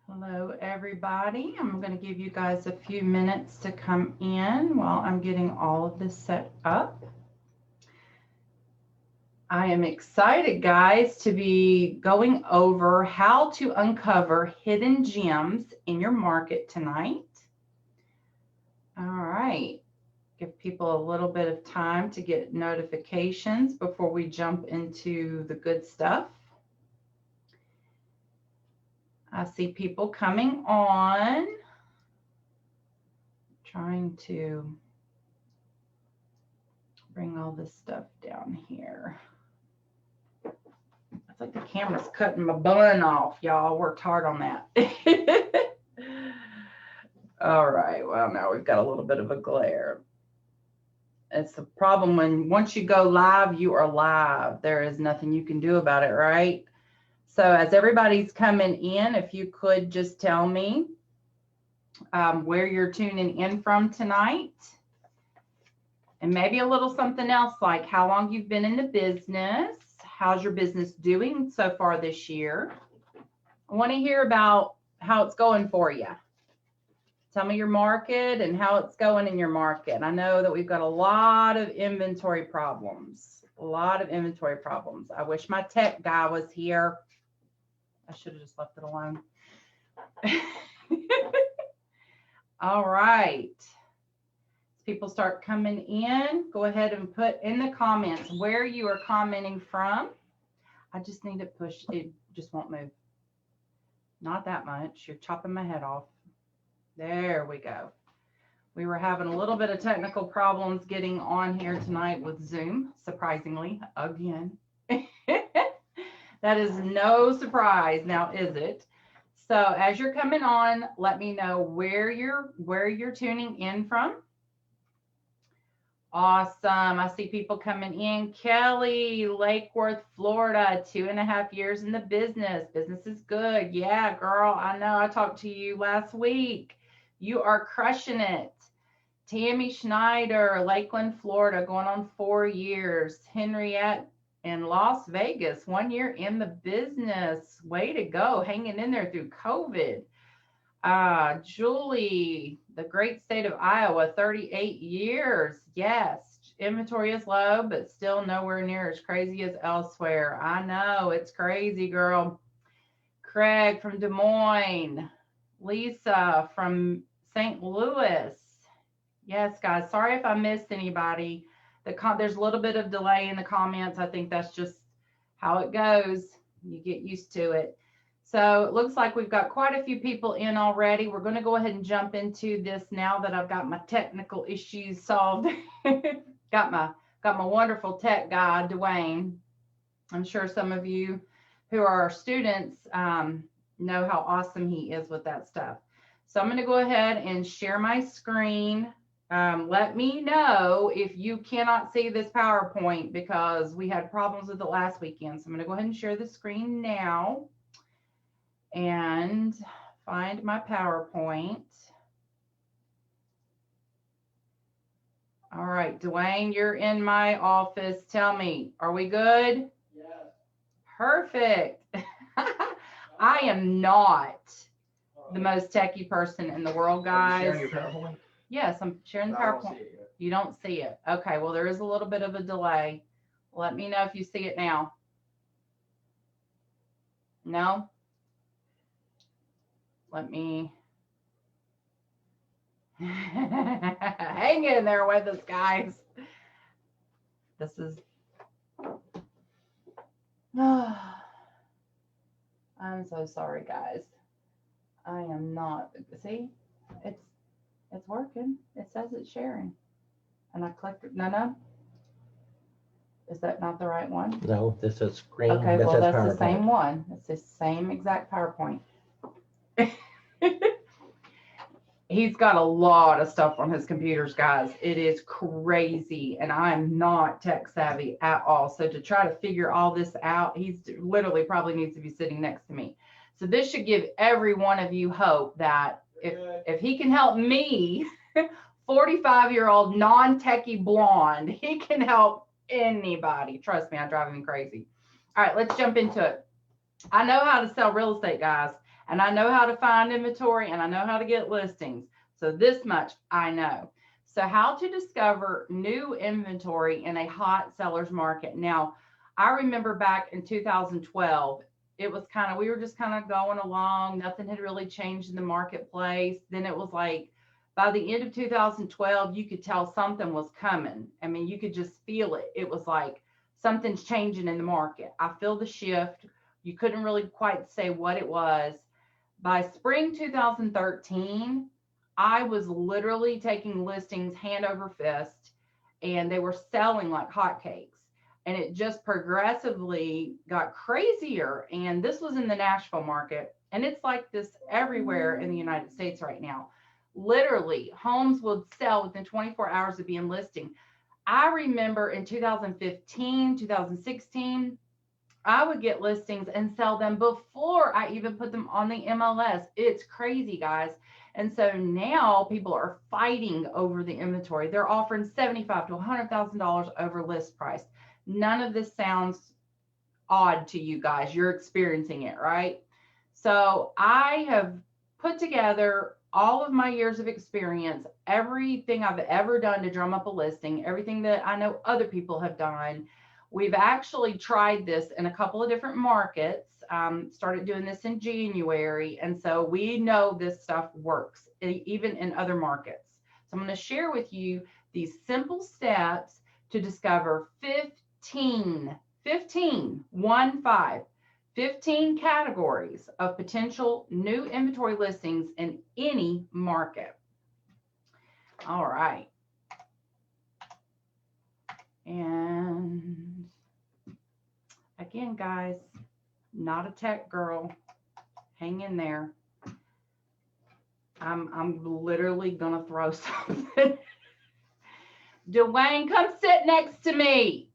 Hello, everybody. I'm going to give you guys a few minutes to come in while I'm getting all of this set up. I am excited, guys, to be going over how to uncover hidden gems in your market tonight. All right. Give people a little bit of time to get notifications before we jump into the good stuff. I see people coming on. Trying to bring all this stuff down here. It's like the camera's cutting my bun off, y'all. Worked hard on that. All right, well, now we've got a little bit of a glare. It's the problem when once you go live, you are live. There is nothing you can do about it, right? So as everybody's coming in, if you could just tell me where you're tuning in from tonight. And maybe a little something else like how long you've been in the business. How's your business doing so far this year? I want to hear about how it's going for you. Tell me your market and how it's going in your market. I know that we've got a lot of inventory problems. I wish my tech guy was here. I should have just left it alone. All right. As people start coming in, go ahead and put in the comments where you are commenting from. I just need to push. It just won't move. Not that much. You're chopping my head off. There we go. We were having a little bit of technical problems getting on here tonight with Zoom, surprisingly, again. That is no surprise now, is it? So as you're coming on, let me know where you're tuning in from. Awesome. I see people coming in. Kelly, Lake Worth, Florida, 2.5 years in the business. Business is good. Yeah, girl, I know. I talked to you last week. You are crushing it. Tammy Schneider, Lakeland, Florida, going on 4 years. Henriette in Las Vegas, 1 year in the business. Way to go. Hanging in there through COVID. Julie, the great state of Iowa, 38 years. Yes, inventory is low, but still nowhere near as crazy as elsewhere. I know, it's crazy, girl. Craig from Des Moines. Lisa from St. Louis. Yes, guys, sorry if I missed anybody. There's a little bit of delay in the comments. I think that's just how it goes. You get used to it. So it looks like we've got quite a few people in already. We're going to go ahead and jump into this now that I've got my technical issues solved. got my wonderful tech guy, Dwayne. I'm sure some of you who are our students know how awesome he is with that stuff. So I'm going to go ahead and share my screen. Let me know if you cannot see this PowerPoint because we had problems with it last weekend. So I'm going to go ahead and share the screen now and find my PowerPoint. All right, Dwayne, you're in my office. Tell me, are we good? Yes. Perfect. I am not the most techie person in the world, guys. Are you sharing your PowerPoint? Yes, I'm sharing the PowerPoint. You don't see it. Okay, well, there is a little bit of a delay. Let me know if you see it now. No? Let me hang in there with us, guys. This is I'm so sorry, guys. I am not. See, it's working. It says it's sharing, and I clicked. No. Is that not the right one? No, this is screen. Okay, well, that's PowerPoint. the same one. It's the same exact PowerPoint. He's got a lot of stuff on his computers, guys. It is crazy, and I'm not tech savvy at all. So to try to figure all this out, he's literally probably needs to be sitting next to me. So this should give every one of you hope that if he can help me, 45-year-old non-techie blonde, he can help anybody. Trust me, I drive him crazy. All right, let's jump into it. I know how to sell real estate, guys, and I know how to find inventory, and I know how to get listings. So this much I know. So how to discover new inventory in a hot seller's market. Now, I remember back in 2012, it was kind of, we were just kind of going along. Nothing had really changed in the marketplace. Then it was like, by the end of 2012, you could tell something was coming. I mean, you could just feel it. It was like something's changing in the market. I feel the shift. You couldn't really quite say what it was. By spring 2013, I was literally taking listings hand over fist, and they were selling like hotcakes. And it just progressively got crazier. And this was in the Nashville market. And it's like this everywhere in the United States right now. Literally, homes would sell within 24 hours of being listing. I remember in 2015, 2016, I would get listings and sell them before I even put them on the MLS. It's crazy, guys. And so now people are fighting over the inventory. They're offering $75,000 to $100,000 over list price. None of this sounds odd to you guys. You're experiencing it, right? So I have put together all of my years of experience, everything I've ever done to drum up a listing, everything that I know other people have done. We've actually tried this in a couple of different markets, started doing this in January. And so we know this stuff works, even in other markets. So I'm going to share with you these simple steps to discover 15 categories of potential new inventory listings in any market. All right. And again, guys, not a tech girl. Hang in there. I'm literally gonna throw something. Dwayne, come sit next to me.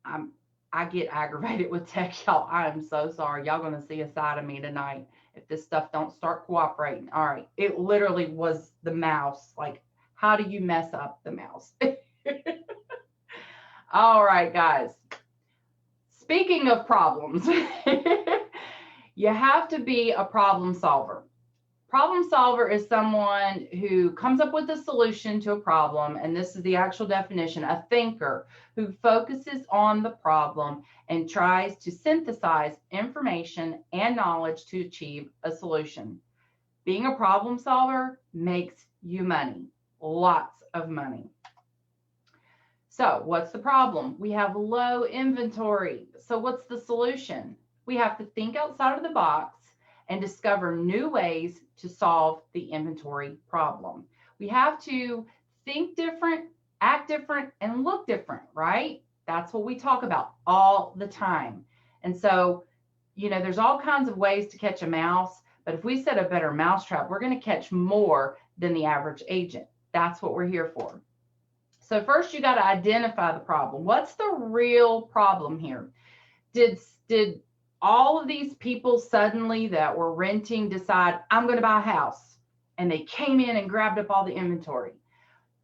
I get aggravated with tech, y'all. I am so sorry. Y'all gonna see a side of me tonight if this stuff don't start cooperating. All right. It literally was the mouse. Like, how do you mess up the mouse? All right, guys. Speaking of problems, you have to be a problem solver. Problem solver is someone who comes up with a solution to a problem, and this is the actual definition, a thinker who focuses on the problem and tries to synthesize information and knowledge to achieve a solution. Being a problem solver makes you money, lots of money. So what's the problem? We have low inventory. So what's the solution? We have to think outside of the box and discover new ways to solve the inventory problem. We have to think different, act different, and look different, right? That's what we talk about all the time. And so, you know, there's all kinds of ways to catch a mouse, but if we set a better mousetrap, we're going to catch more than the average agent. That's what we're here for. So first, you got to identify the problem. What's the real problem here? Did all of these people suddenly that were renting decide, I'm going to buy a house, and they came in and grabbed up all the inventory?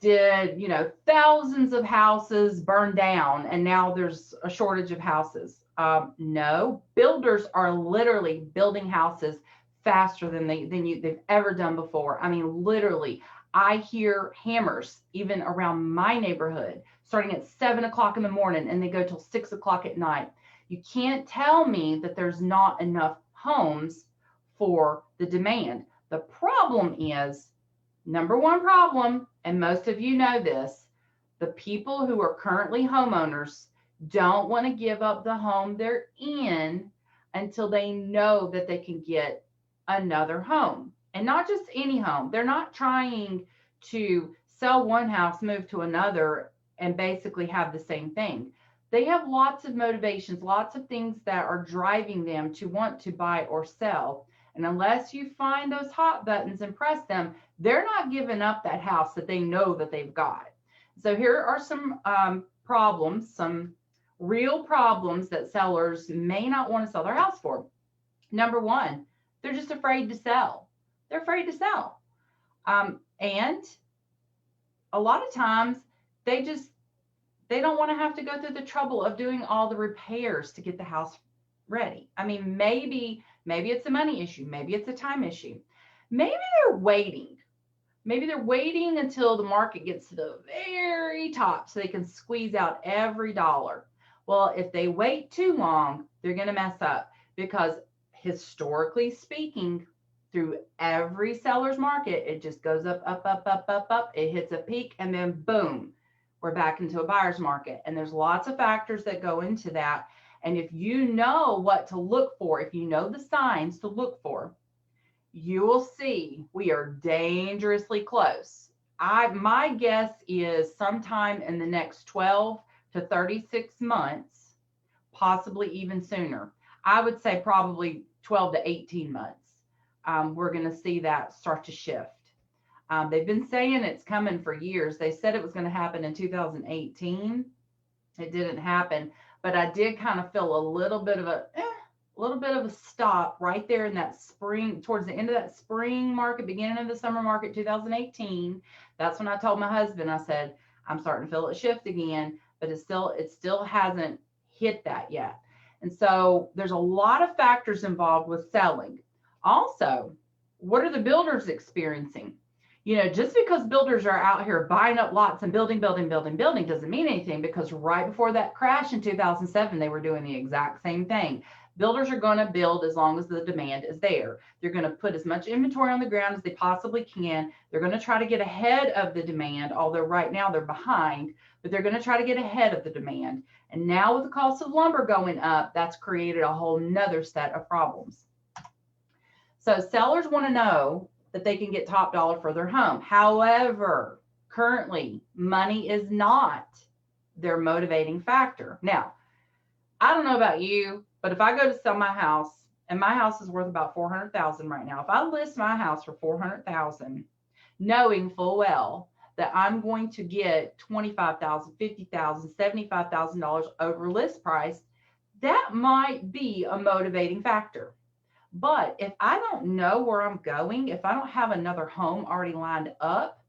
Did, you know, thousands of houses burn down and now there's a shortage of houses? No, builders are literally building houses faster than they've ever done before. I mean, literally, I hear hammers even around my neighborhood starting at 7 o'clock in the morning and they go till 6 o'clock at night. You can't tell me that there's not enough homes for the demand. The problem is, number one problem, and most of you know this, the people who are currently homeowners don't want to give up the home they're in until they know that they can get another home. And not just any home. They're not trying to sell one house, move to another, and basically have the same thing. They have lots of motivations, lots of things that are driving them to want to buy or sell. And unless you find those hot buttons and press them, they're not giving up that house that they know that they've got. So here are some problems, some real problems that sellers may not want to sell their house for. Number one, they're just afraid to sell. They're afraid to sell. And a lot of times they just, they don't want to have to go through the trouble of doing all the repairs to get the house ready. I mean, maybe it's a money issue, maybe it's a time issue. Maybe they're waiting. Maybe they're waiting until the market gets to the very top so they can squeeze out every dollar. Well, if they wait too long, they're going to mess up because historically speaking, through every seller's market, it just goes up, up, up, up, up, up. It hits a peak and then boom, we're back into a buyer's market. And there's lots of factors that go into that. And if you know what to look for, if you know the signs to look for, you will see we are dangerously close. My guess is sometime in the next 12 to 36 months, possibly even sooner. I would say probably 12 to 18 months. We're going to see that start to shift. They've been saying it's coming for years. They said it was going to happen in 2018. It didn't happen, but I did kind of feel a little bit of a stop right there in that spring, towards the end of that spring market, beginning of the summer market, 2018. That's when I told my husband, I said, I'm starting to feel it shift again, but it still hasn't hit that yet. And so there's a lot of factors involved with selling. Also, what are the builders experiencing? Just because builders are out here buying up lots and building doesn't mean anything, because right before that crash in 2007, they were doing the exact same thing. Builders are going to build as long as the demand is there. They're going to put as much inventory on the ground as they possibly can. They're going to try to get ahead of the demand, although right now they're behind, but they're going to try to get ahead of the demand. And now with the cost of lumber going up, that's created a whole nother set of problems. So sellers want to know that they can get top dollar for their home. However, currently, money is not their motivating factor. Now, I don't know about you, but if I go to sell my house, and my house is worth about $400,000 right now, if I list my house for $400,000, knowing full well that I'm going to get $25,000, $50,000, $75,000 over list price, that might be a motivating factor. But if I don't know where I'm going, if I don't have another home already lined up,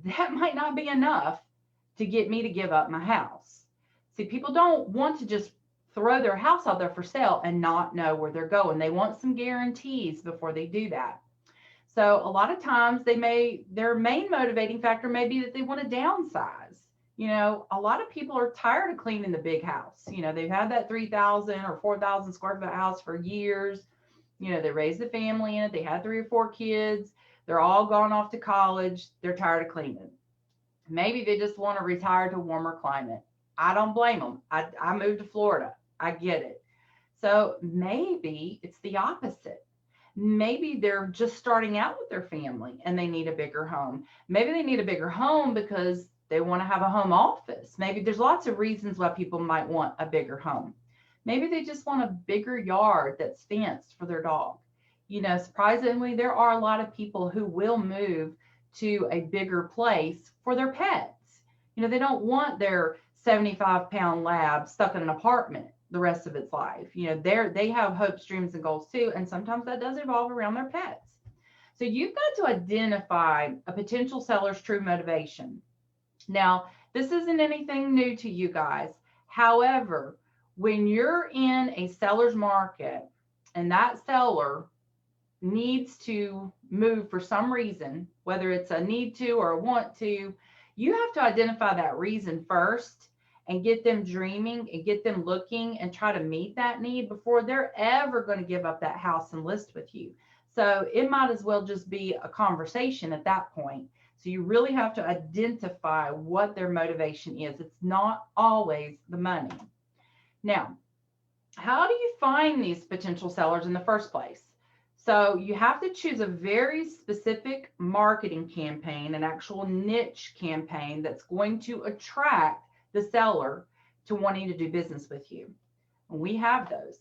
that might not be enough to get me to give up my house. See, people don't want to just throw their house out there for sale and not know where they're going. They want some guarantees before they do that. So a lot of times their main motivating factor may be that they want to downsize. A lot of people are tired of cleaning the big house. They've had that 3,000 or 4,000 square foot house for years. They raised a family in it. They had 3 or 4 kids. They're all gone off to college. They're tired of cleaning. Maybe they just want to retire to a warmer climate. I don't blame them. I moved to Florida. I get it. So maybe it's the opposite. Maybe they're just starting out with their family and they need a bigger home. Maybe they need a bigger home because they want to have a home office. Maybe there's lots of reasons why people might want a bigger home. Maybe they just want a bigger yard that's fenced for their dog. Surprisingly, there are a lot of people who will move to a bigger place for their pets. They don't want their 75-pound lab stuck in an apartment the rest of its life. They have hopes, dreams, and goals too. And sometimes that does evolve around their pets. So you've got to identify a potential seller's true motivation. Now, this isn't anything new to you guys. However, when you're in a seller's market and that seller needs to move for some reason, whether it's a need to or a want to, you have to identify that reason first and get them dreaming and get them looking and try to meet that need before they're ever going to give up that house and list with you. So it might as well just be a conversation at that point. So you really have to identify what their motivation is. It's not always the money. Now, how do you find these potential sellers in the first place? So you have to choose a very specific marketing campaign, an actual niche campaign that's going to attract the seller to wanting to do business with you. And we have those.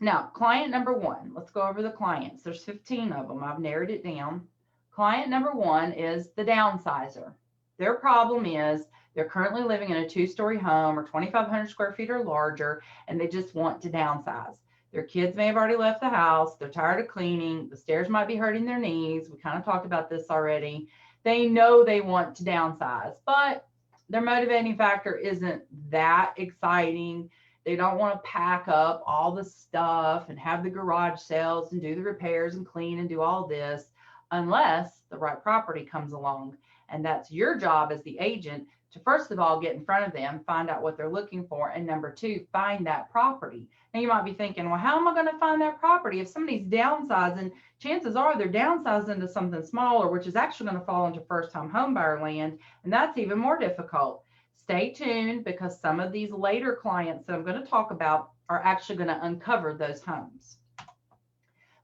Now, client number 1, let's go over the clients. There's 15 of them. I've narrowed it down. Client number 1 is the downsizer. Their problem is they're currently living in a 2-story home or 2,500 square feet or larger, and they just want to downsize. Their kids may have already left the house. They're tired of cleaning. The stairs might be hurting their knees. We kind of talked about this already. They know they want to downsize, but their motivating factor isn't that exciting. They don't want to pack up all the stuff and have the garage sales and do the repairs and clean and do all this unless the right property comes along. And that's your job as the agent to, first of all, get in front of them, find out what they're looking for, and number two, find that property. Now you might be thinking, well, how am I going to find that property? If somebody's downsizing, chances are they're downsizing to something smaller, which is actually going to fall into first-time homebuyer land, and that's even more difficult. Stay tuned, because some of these later clients that I'm going to talk about are actually going to uncover those homes.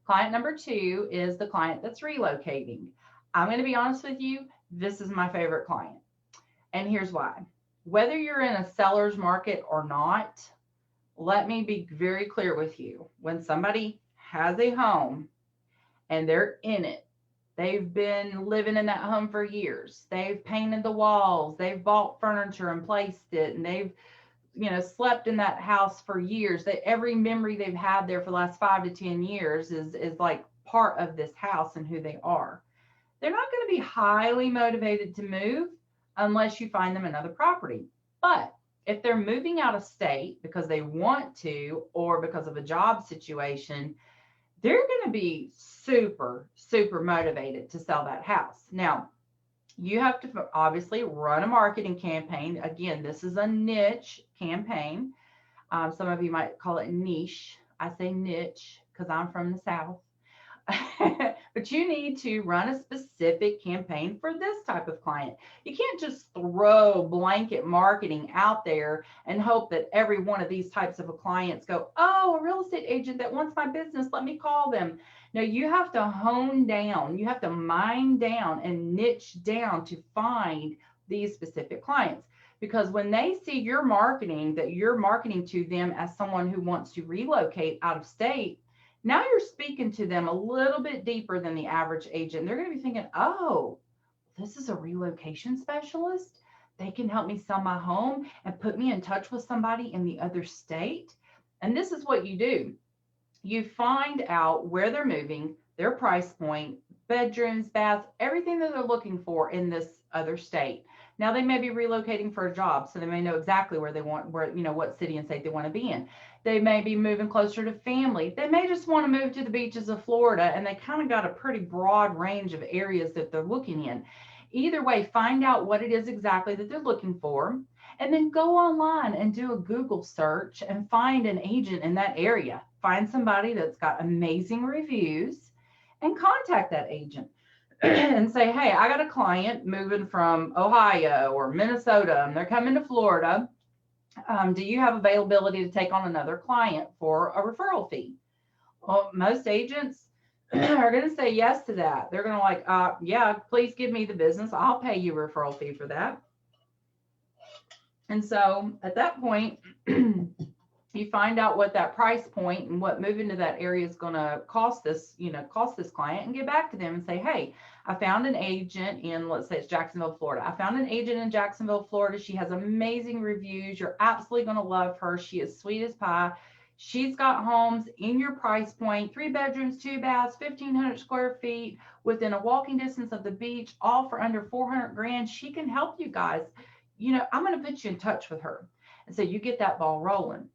Client number two is the client that's relocating. I'm going to be honest with you, this is my favorite client. And here's why. Whether you're in a seller's market or not, let me be very clear with you. When somebody has a home and they're in it, they've been living in that home for years. They've painted the walls, they've bought furniture and placed it, and they've, slept in that house for years. That every memory they've had there for the last 5 to 10 years is like part of this house and who they are. They're not going to be highly motivated to move unless you find them another property. But if they're moving out of state because they want to or because of a job situation, they're going to be super, super motivated to sell that house. Now, you have to obviously run a marketing campaign. Again, this is a niche campaign. Some of you might call it niche. I say niche because I'm from the South. But you need to run a specific campaign for this type of client. You can't just throw blanket marketing out there and hope that every one of these types of clients go, oh, a real estate agent that wants my business, let me call them. No, you have to hone down, you have to mine down and niche down to find these specific clients. Because when they see your marketing, that you're marketing to them as someone who wants to relocate out of state, now you're speaking to them a little bit deeper than the average agent. They're going to be thinking, oh, this is a relocation specialist. They can help me sell my home and put me in touch with somebody in the other state. And this is what you do. You find out where they're moving, their price point, bedrooms, baths, everything that they're looking for in this other state. Now they may be relocating for a job, so they may know exactly where they want, what city and state they want to be in. They may be moving closer to family. They may just want to move to the beaches of Florida, and they kind of got a pretty broad range of areas that they're looking in. Either way, find out what it is exactly that they're looking for, and then go online and do a Google search and find an agent in that area. Find somebody that's got amazing reviews and contact that agent and say, hey, I got a client moving from Ohio or Minnesota, and they're coming to Florida. Do you have availability to take on another client for a referral fee? Well, most agents are going to say yes to that. They're going to yeah, please give me the business. I'll pay you a referral fee for that. And so at that point, you find out what that price point and what moving to that area is going to cost this client, and get back to them and say, hey, I found an agent in, let's say it's Jacksonville, Florida. I found an agent in Jacksonville, Florida. She has amazing reviews. You're absolutely going to love her. She is sweet as pie. She's got homes in your price point, 3 bedrooms, 2 baths, 1,500 square feet within a walking distance of the beach, all for under 400 grand. She can help you guys. I'm going to put you in touch with her. And so you get that ball rolling.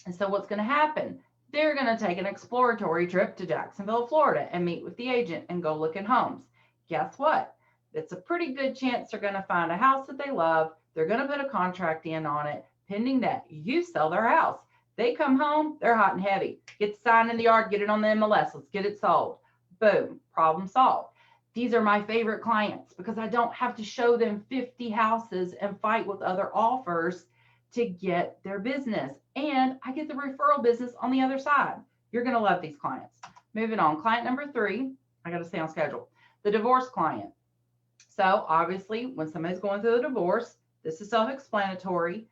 And so what's going to happen? They're going to take an exploratory trip to Jacksonville, Florida, and meet with the agent and go look at homes. Guess what? It's a pretty good chance they're going to find a house that they love. They're going to put a contract in on it, pending that you sell their house. They come home, they're hot and heavy. Get the sign in the yard, get it on the MLS. Let's get it sold. Boom, problem solved. These are my favorite clients because I don't have to show them 50 houses and fight with other offers to get their business. And I get the referral business on the other side. You're going to love these clients. Moving on. Client number 3, I got to stay on schedule. The divorce client. So obviously when somebody's going through a divorce, this is self-explanatory.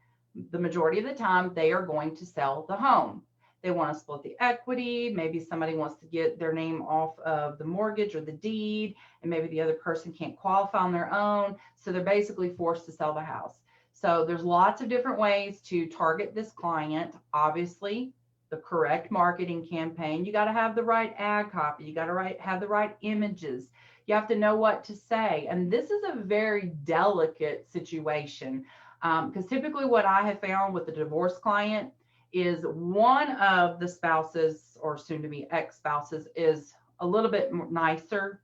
The majority of the time they are going to sell the home. They want to split the equity. Maybe somebody wants to get their name off of the mortgage or the deed, and maybe the other person can't qualify on their own. So they're basically forced to sell the house. So there's lots of different ways to target this client. Obviously, the correct marketing campaign. You got to have the right ad copy. You got to have the right images. You have to know what to say. And this is a very delicate situation because typically what I have found with the divorce client is one of the spouses or soon to be ex-spouses is a little bit nicer.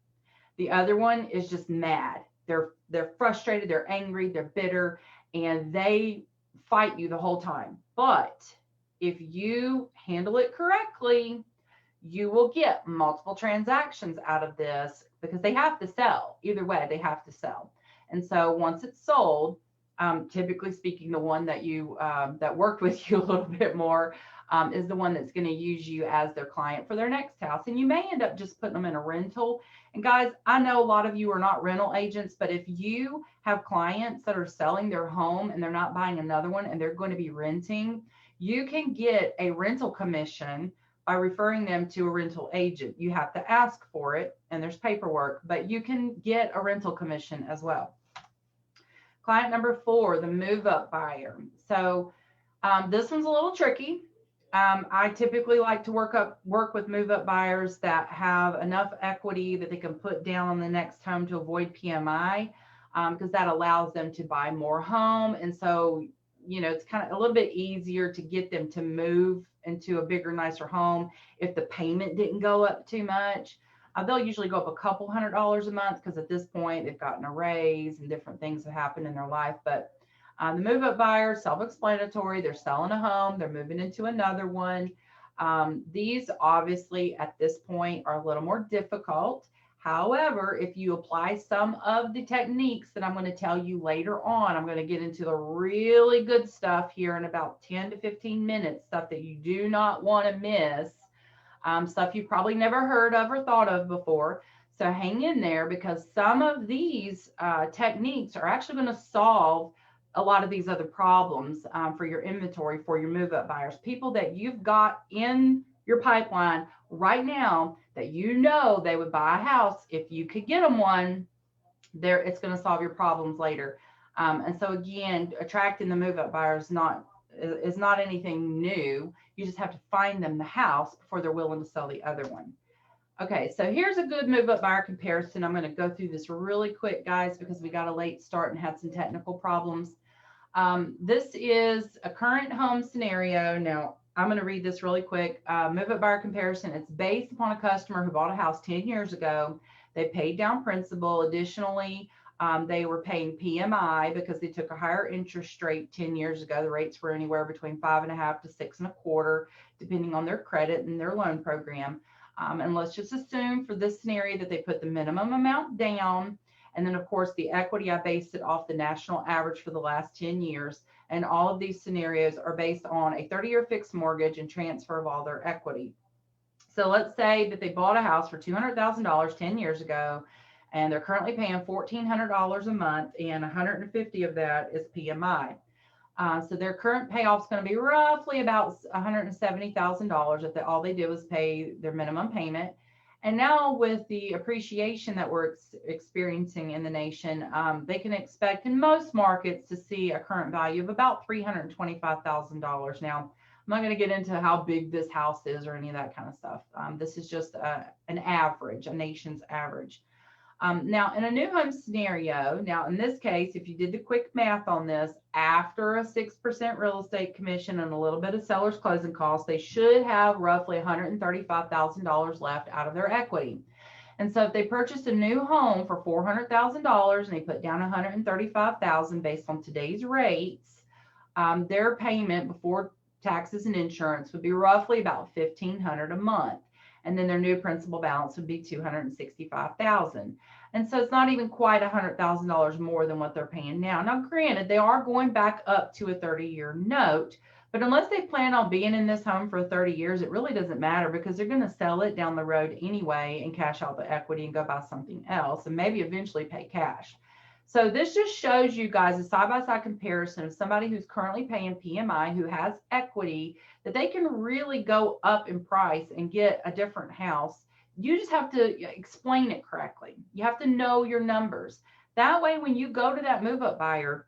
The other one is just mad. They're frustrated, they're angry, they're bitter, and they fight you the whole time. But if you handle it correctly, you will get multiple transactions out of this because they have to sell. Either way, they have to sell. And so once it's sold, typically speaking, the one that you that worked with you a little bit more is the one that's going to use you as their client for their next house. And you may end up just putting them in a rental. And guys, I know a lot of you are not rental agents, but if you have clients that are selling their home and they're not buying another one and they're going to be renting, you can get a rental commission by referring them to a rental agent. You have to ask for it and there's paperwork, but you can get a rental commission as well. Client number 4, the move-up buyer. So this one's a little tricky. I typically like to work with move-up buyers that have enough equity that they can put down on the next home to avoid PMI, because that allows them to buy more home. And so, you know, it's kind of a little bit easier to get them to move into a bigger, nicer home if the payment didn't go up too much. They'll usually go up a couple $100s a month because at this point they've gotten a raise and different things have happened in their life. But the move-up buyer, self-explanatory. They're selling a home. They're moving into another one. These obviously at this point are a little more difficult. However, if you apply some of the techniques that I'm going to tell you later on, I'm going to get into the really good stuff here in about 10 to 15 minutes, stuff that you do not want to miss, stuff you've probably never heard of or thought of before. So hang in there because some of these techniques are actually going to solve a lot of these other problems for your inventory, for your move-up buyers, people that you've got in your pipeline right now that you know they would buy a house if you could get them one. There, it's going to solve your problems later. And so again, attracting the move-up buyers is not anything new. You just have to find them the house before they're willing to sell the other one. Okay, so here's a good move-up buyer comparison. I'm going to go through this really quick, guys, because we got a late start and had some technical problems. This is a current home scenario. Now, I'm going to read this really quick. Move-up buyer comparison. It's based upon a customer who bought a house 10 years ago. They paid down principal. Additionally, they were paying PMI because they took a higher interest rate 10 years ago. The rates were anywhere between 5.5 to 6.25, depending on their credit and their loan program. And let's just assume for this scenario that they put the minimum amount down. And then, of course, the equity, I based it off the national average for the last 10 years. And all of these scenarios are based on a 30-year fixed mortgage and transfer of all their equity. So let's say that they bought a house for $200,000 10 years ago, and they're currently paying $1,400 a month, and 150 of that is PMI. So their current payoff is going to be roughly about $170,000 if all they did was pay their minimum payment. And now with the appreciation that we're experiencing in the nation, they can expect in most markets to see a current value of about $325,000. Now, I'm not going to get into how big this house is or any of that kind of stuff. This is just an average, a nation's average. Now, in a new home scenario, now in this case, if you did the quick math on this, after a 6% real estate commission and a little bit of seller's closing costs, they should have roughly $135,000 left out of their equity. And so if they purchased a new home for $400,000 and they put down $135,000 based on today's rates, their payment before taxes and insurance would be roughly about $1,500 a month. And then their new principal balance would be $265,000. And so it's not even quite $100,000 more than what they're paying now. Now, granted, they are going back up to a 30-year note, but unless they plan on being in this home for 30 years, it really doesn't matter because they're going to sell it down the road anyway and cash out the equity and go buy something else and maybe eventually pay cash. So this just shows you guys a side-by-side comparison of somebody who's currently paying PMI, who has equity, that they can really go up in price and get a different house. You just have to explain it correctly. You have to know your numbers. That way, when you go to that move-up buyer,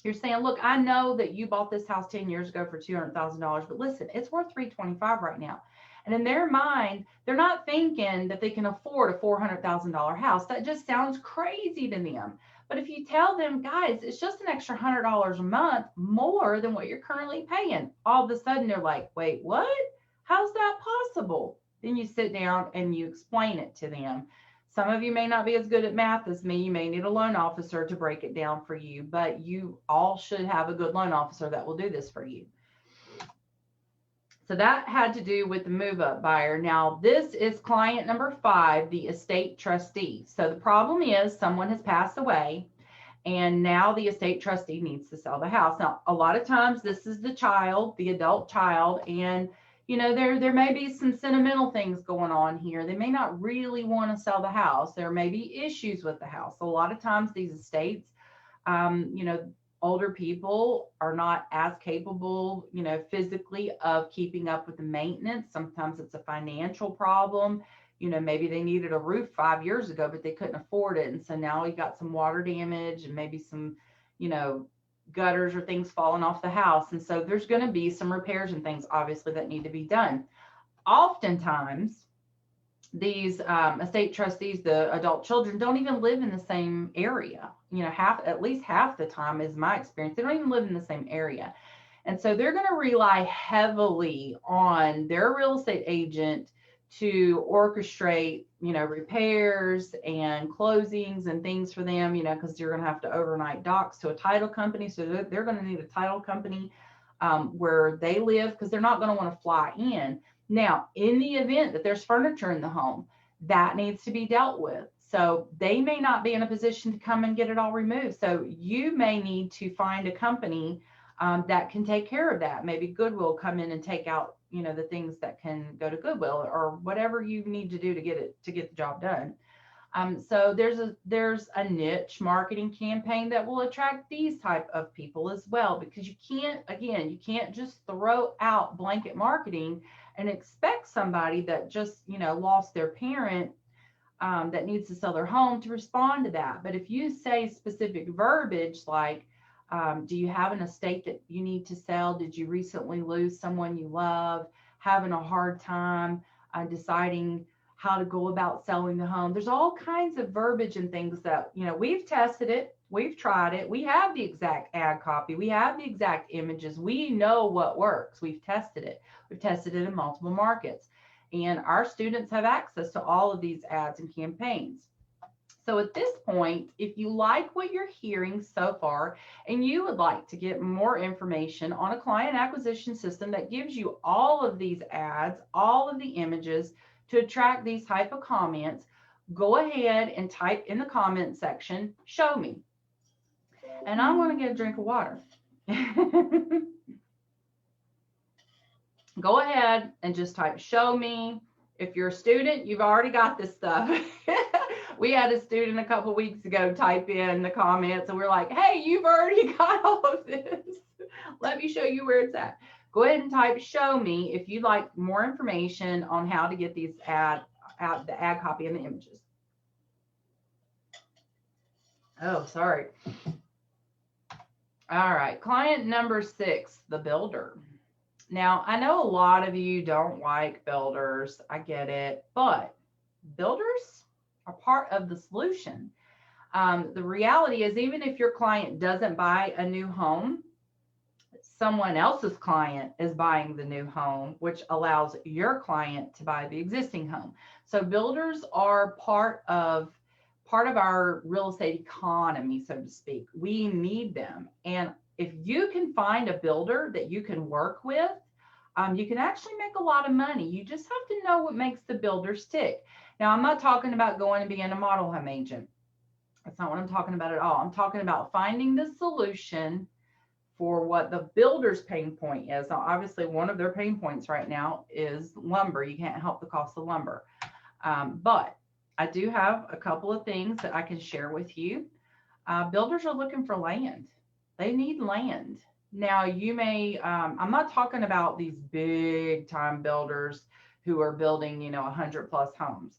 You're saying, look, I know that you bought this house 10 years ago for $200,000, but listen, it's worth 325 right now. And in their mind, they're not thinking that they can afford a $400,000 house. That just sounds crazy to them. But if you tell them, guys, it's just an extra $100 a month more than what you're currently paying, all of a sudden they're like, wait, what? How's that possible? Then you sit down and you explain it to them. Some of you may not be as good at math as me. You may need a loan officer to break it down for you, but you all should have a good loan officer that will do this for you. So that had to do with the move up buyer. Now, this is client number 5, the estate trustee. So the problem is someone has passed away and now the estate trustee needs to sell the house. Now, a lot of times this is the child, the adult child, and you know, there may be some sentimental things going on here. They may not really want to sell the house. There may be issues with the house. A lot of times these estates, you know, older people are not as capable, you know, physically of keeping up with the maintenance. Sometimes it's a financial problem. You know, maybe they needed a roof 5 years ago, but they couldn't afford it. And so now we got some water damage and maybe some, you know, gutters or things falling off the house. And so there's going to be some repairs and things obviously that need to be done. Oftentimes these estate trustees, the adult children, don't even live in the same area. You know, at least half the time is my experience. They don't even live in the same area. And so they're going to rely heavily on their real estate agent to orchestrate, you know, repairs and closings and things for them, you know, because you're going to have to overnight docs to a title company. So they're going to need a title company where they live, because they're not going to want to fly in. Now, in the event that there's furniture in the home, that needs to be dealt with. So they may not be in a position to come and get it all removed. So you may need to find a company that can take care of that. Maybe Goodwill come in and take out, you know, the things that can go to Goodwill or whatever you need to do to get the job done. So there's a niche marketing campaign that will attract these type of people as well, because you can't just throw out blanket marketing and expect somebody that just, you know, lost their parent that needs to sell their home to respond to that. But if you say specific verbiage like, do you have an estate that you need to sell? Did you recently lose someone you love? Having a hard time deciding how to go about selling the home? There's all kinds of verbiage and things that, you know, we've tested it. We've tried it. We have the exact ad copy. We have the exact images. We know what works. We've tested it. We've tested it in multiple markets. And our students have access to all of these ads and campaigns. So at this point, if you like what you're hearing so far and you would like to get more information on a client acquisition system that gives you all of these ads, all of the images to attract these type of comments, go ahead and type in the comment section, show me. And I'm going to get a drink of water. Go ahead and just type show me. If you're a student, you've already got this stuff. We had a student a couple weeks ago type in the comments and we're like, hey, you've already got all of this. Let me show you where it's at. Go ahead and type show me if you'd like more information on how to get these the ad copy and the images. Oh, sorry. All right, client number 6, the builder. Now, I know a lot of you don't like builders. I get it, but builders are part of the solution. The reality is, even if your client doesn't buy a new home, someone else's client is buying the new home, which allows your client to buy the existing home. So builders are part of our real estate economy, so to speak. We need them. And if you can find a builder that you can work with, you can actually make a lot of money. You just have to know what makes the builders tick. Now, I'm not talking about going and being a model home agent. That's not what I'm talking about at all. I'm talking about finding the solution for what the builder's pain point is. Now, obviously, one of their pain points right now is lumber. You can't help the cost of lumber. But I do have a couple of things that I can share with you. Builders are looking for land. They need land. Now, you may, I'm not talking about these big time builders who are building, 100 plus homes.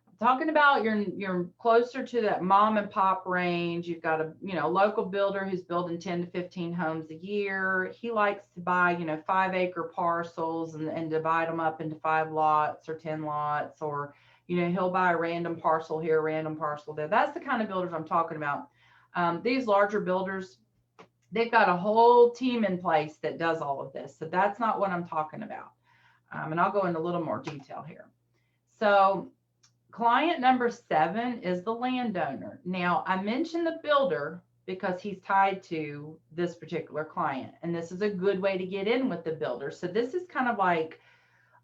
I'm talking about you're closer to that mom and pop range. You've got a, local builder who's building 10 to 15 homes a year. He likes to buy, 5-acre parcels and divide them up into 5 lots or 10 lots, or, he'll buy a random parcel here, random parcel there. That's the kind of builders I'm talking about. These larger builders, they've got a whole team in place that does all of this. So that's not what I'm talking about. And I'll go into a little more detail here. So client number 7 is the landowner. Now, I mentioned the builder because he's tied to this particular client, and this is a good way to get in with the builder. So this is kind of like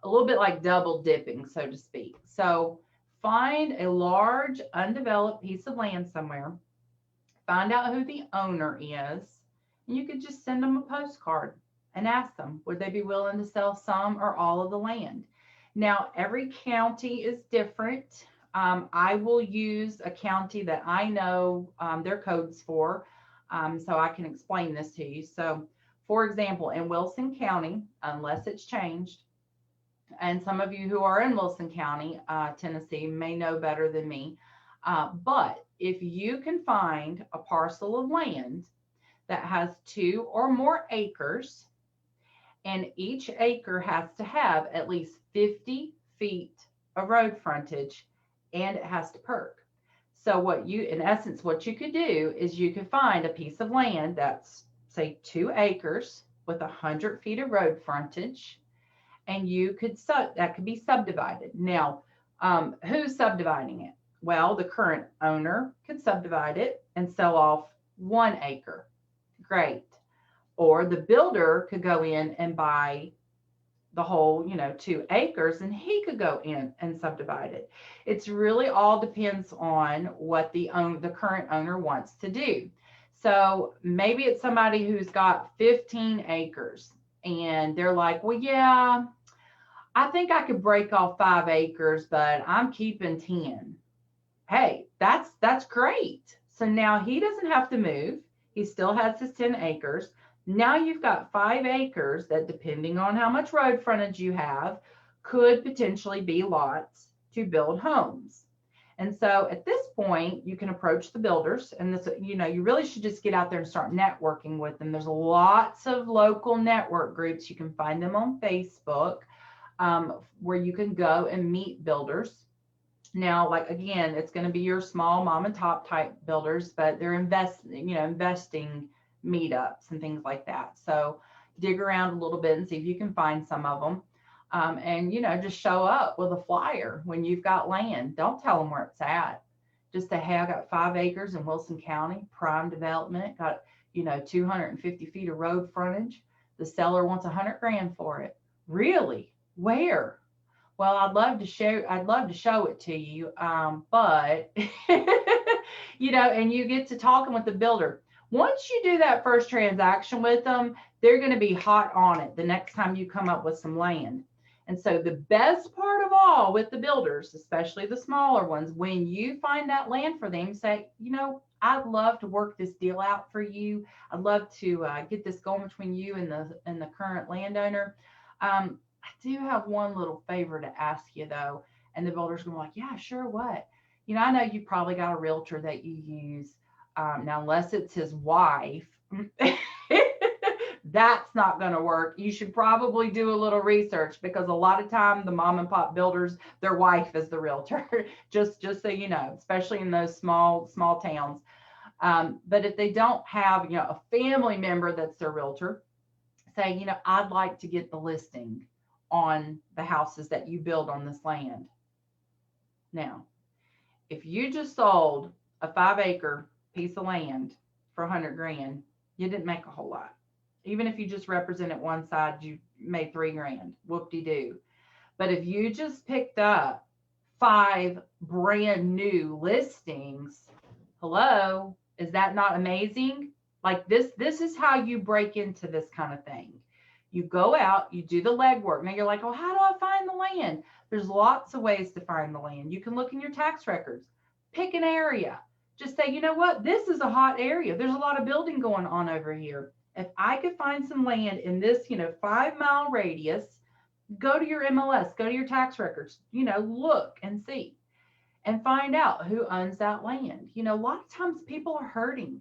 a little bit like double dipping, so to speak. So find a large undeveloped piece of land somewhere, find out who the owner is, and you could just send them a postcard and ask them, would they be willing to sell some or all of the land? Now, every county is different. I will use a county that I know their codes for, so I can explain this to you. So, for example, in Wilson County, unless it's changed, and some of you who are in Wilson County, Tennessee, may know better than me, but if you can find a parcel of land that has 2 or more acres, and each acre has to have at least 50 feet of road frontage, and it has to perk. So in essence, what you could do is you could find a piece of land that's, say, 2 acres with 100 feet of road frontage, and that could be subdivided. Now, who's subdividing it? Well, the current owner could subdivide it and sell off 1 acre. Great. Or the builder could go in and buy the whole, 2 acres, and he could go in and subdivide it. It's really all depends on what the current owner wants to do. So maybe it's somebody who's got 15 acres and they're like, well, yeah, I think I could break off 5 acres, but I'm keeping 10. Hey, that's great. So now he doesn't have to move. He still has his 10 acres. Now you've got 5 acres that, depending on how much road frontage you have, could potentially be lots to build homes. And so at this point, you can approach the builders, and this, you really should just get out there and start networking with them. There's lots of local network groups. You can find them on Facebook, where you can go and meet builders. Now, like, again, it's going to be your small mom and top type builders, but they're investing meetups and things like that. So dig around a little bit and see if you can find some of them. And, just show up with a flyer when you've got land. Don't tell them where it's at. Just say, hey, I got 5 acres in Wilson County, prime development, got, 250 feet of road frontage. The seller wants $100,000 for it. Really? Where? Well, I'd love to show it to you. But, and you get to talking with the builder. Once you do that first transaction with them, they're going to be hot on it the next time you come up with some land. And so the best part of all with the builders, especially the smaller ones, when you find that land for them, say, I'd love to work this deal out for you. I'd love to get this going between you and the current landowner. I do have one little favor to ask you, though. And the builder's going to be like, yeah, sure, what? I know you probably got a realtor that you use. Now, unless it's his wife, that's not going to work. You should probably do a little research, because a lot of time the mom and pop builders, their wife is the realtor, just so you know, especially in those small towns. But if they don't have, a family member that's their realtor, say, I'd like to get the listing on the houses that you build on this land. Now, if you just sold a 5-acre piece of land for $100,000, you didn't make a whole lot. Even if you just represented one side, you made $3,000. Whoop-de-doo. But if you just picked up 5 brand new listings, hello, is that not amazing? Like this is how you break into this kind of thing. You go out, you do the legwork. Now you're like, oh, how do I find the land? There's lots of ways to find the land. You can look in your tax records, pick an area. Just say, you know what? This is a hot area. There's a lot of building going on over here. If I could find some land in this, 5-mile radius, go to your MLS, go to your tax records, look and see. and find out who owns that land. A lot of times people are hurting.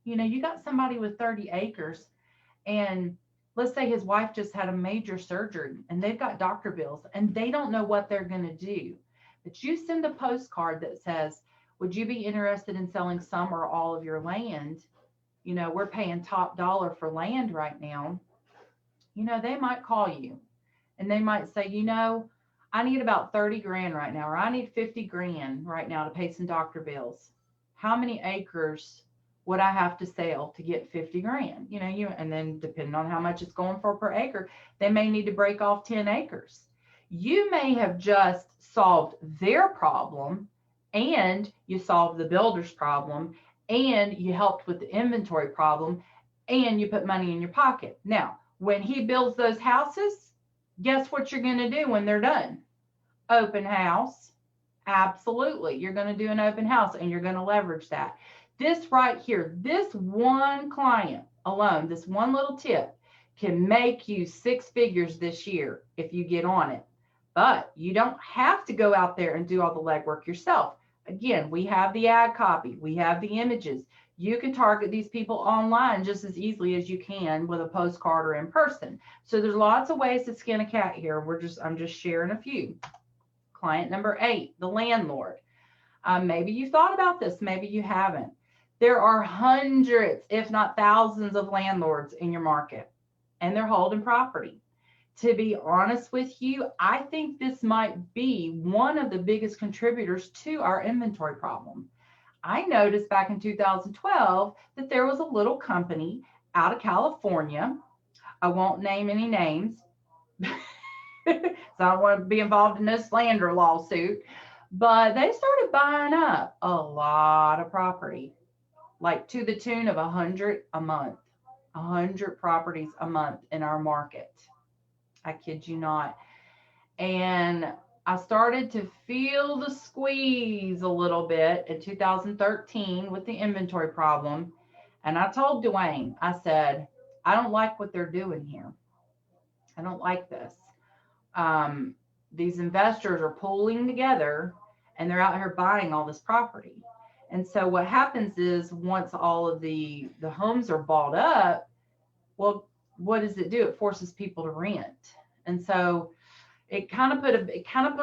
You got somebody with 30 acres, and let's say his wife just had a major surgery and they've got doctor bills and they don't know what they're going to do. But you send a postcard that says, would you be interested in selling some or all of your land? We're paying top dollar for land right now. They might call you and they might say, I need about 30 grand right now, or I need 50 grand right now to pay some doctor bills. How many acres would I have to sell to get 50 grand? And then depending on how much it's going for per acre, they may need to break off 10 acres. You may have just solved their problem, and you solved the builder's problem, and you helped with the inventory problem, and you put money in your pocket. Now, when he builds those houses, guess what you're going to do when they're done? Open house. Absolutely. You're going to do an open house and you're going to leverage that. This right here, this one client alone, this one little tip can make you 6 figures this year if you get on it. But you don't have to go out there and do all the legwork yourself. Again, we have the ad copy, we have the images. You can target these people online just as easily as you can with a postcard or in person. So there's lots of ways to skin a cat here. I'm just sharing a few. Client number 8, the landlord. Maybe you thought about this, maybe you haven't. There are hundreds, if not thousands, of landlords in your market, and they're holding property. To be honest with you, I think this might be one of the biggest contributors to our inventory problem. I noticed back in 2012 that there was a little company out of California. I won't name any names, so I don't want to be involved in no slander lawsuit, but they started buying up a lot of property, like to the tune of 100 a month, 100 properties a month in our market. I kid you not. And I started to feel the squeeze a little bit in 2013 with the inventory problem. And I told Dwayne, I said, I don't like what they're doing here. I don't like this. These investors are pooling together and they're out here buying all this property. And so what happens is once all of the homes are bought up, well, what does it do? It forces people to rent. And so it kind of put a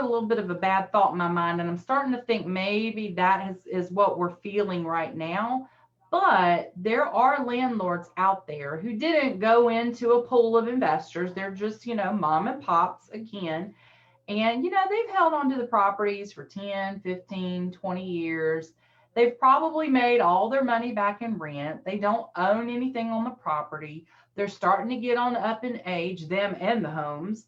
little bit of a bad thought in my mind. And I'm starting to think maybe that is what we're feeling right now. But there are landlords out there who didn't go into a pool of investors. They're just, mom and pops again. And, they've held onto the properties for 10, 15, 20 years. They've probably made all their money back in rent. They don't own anything on the property. They're starting to get on up in age, them and the homes.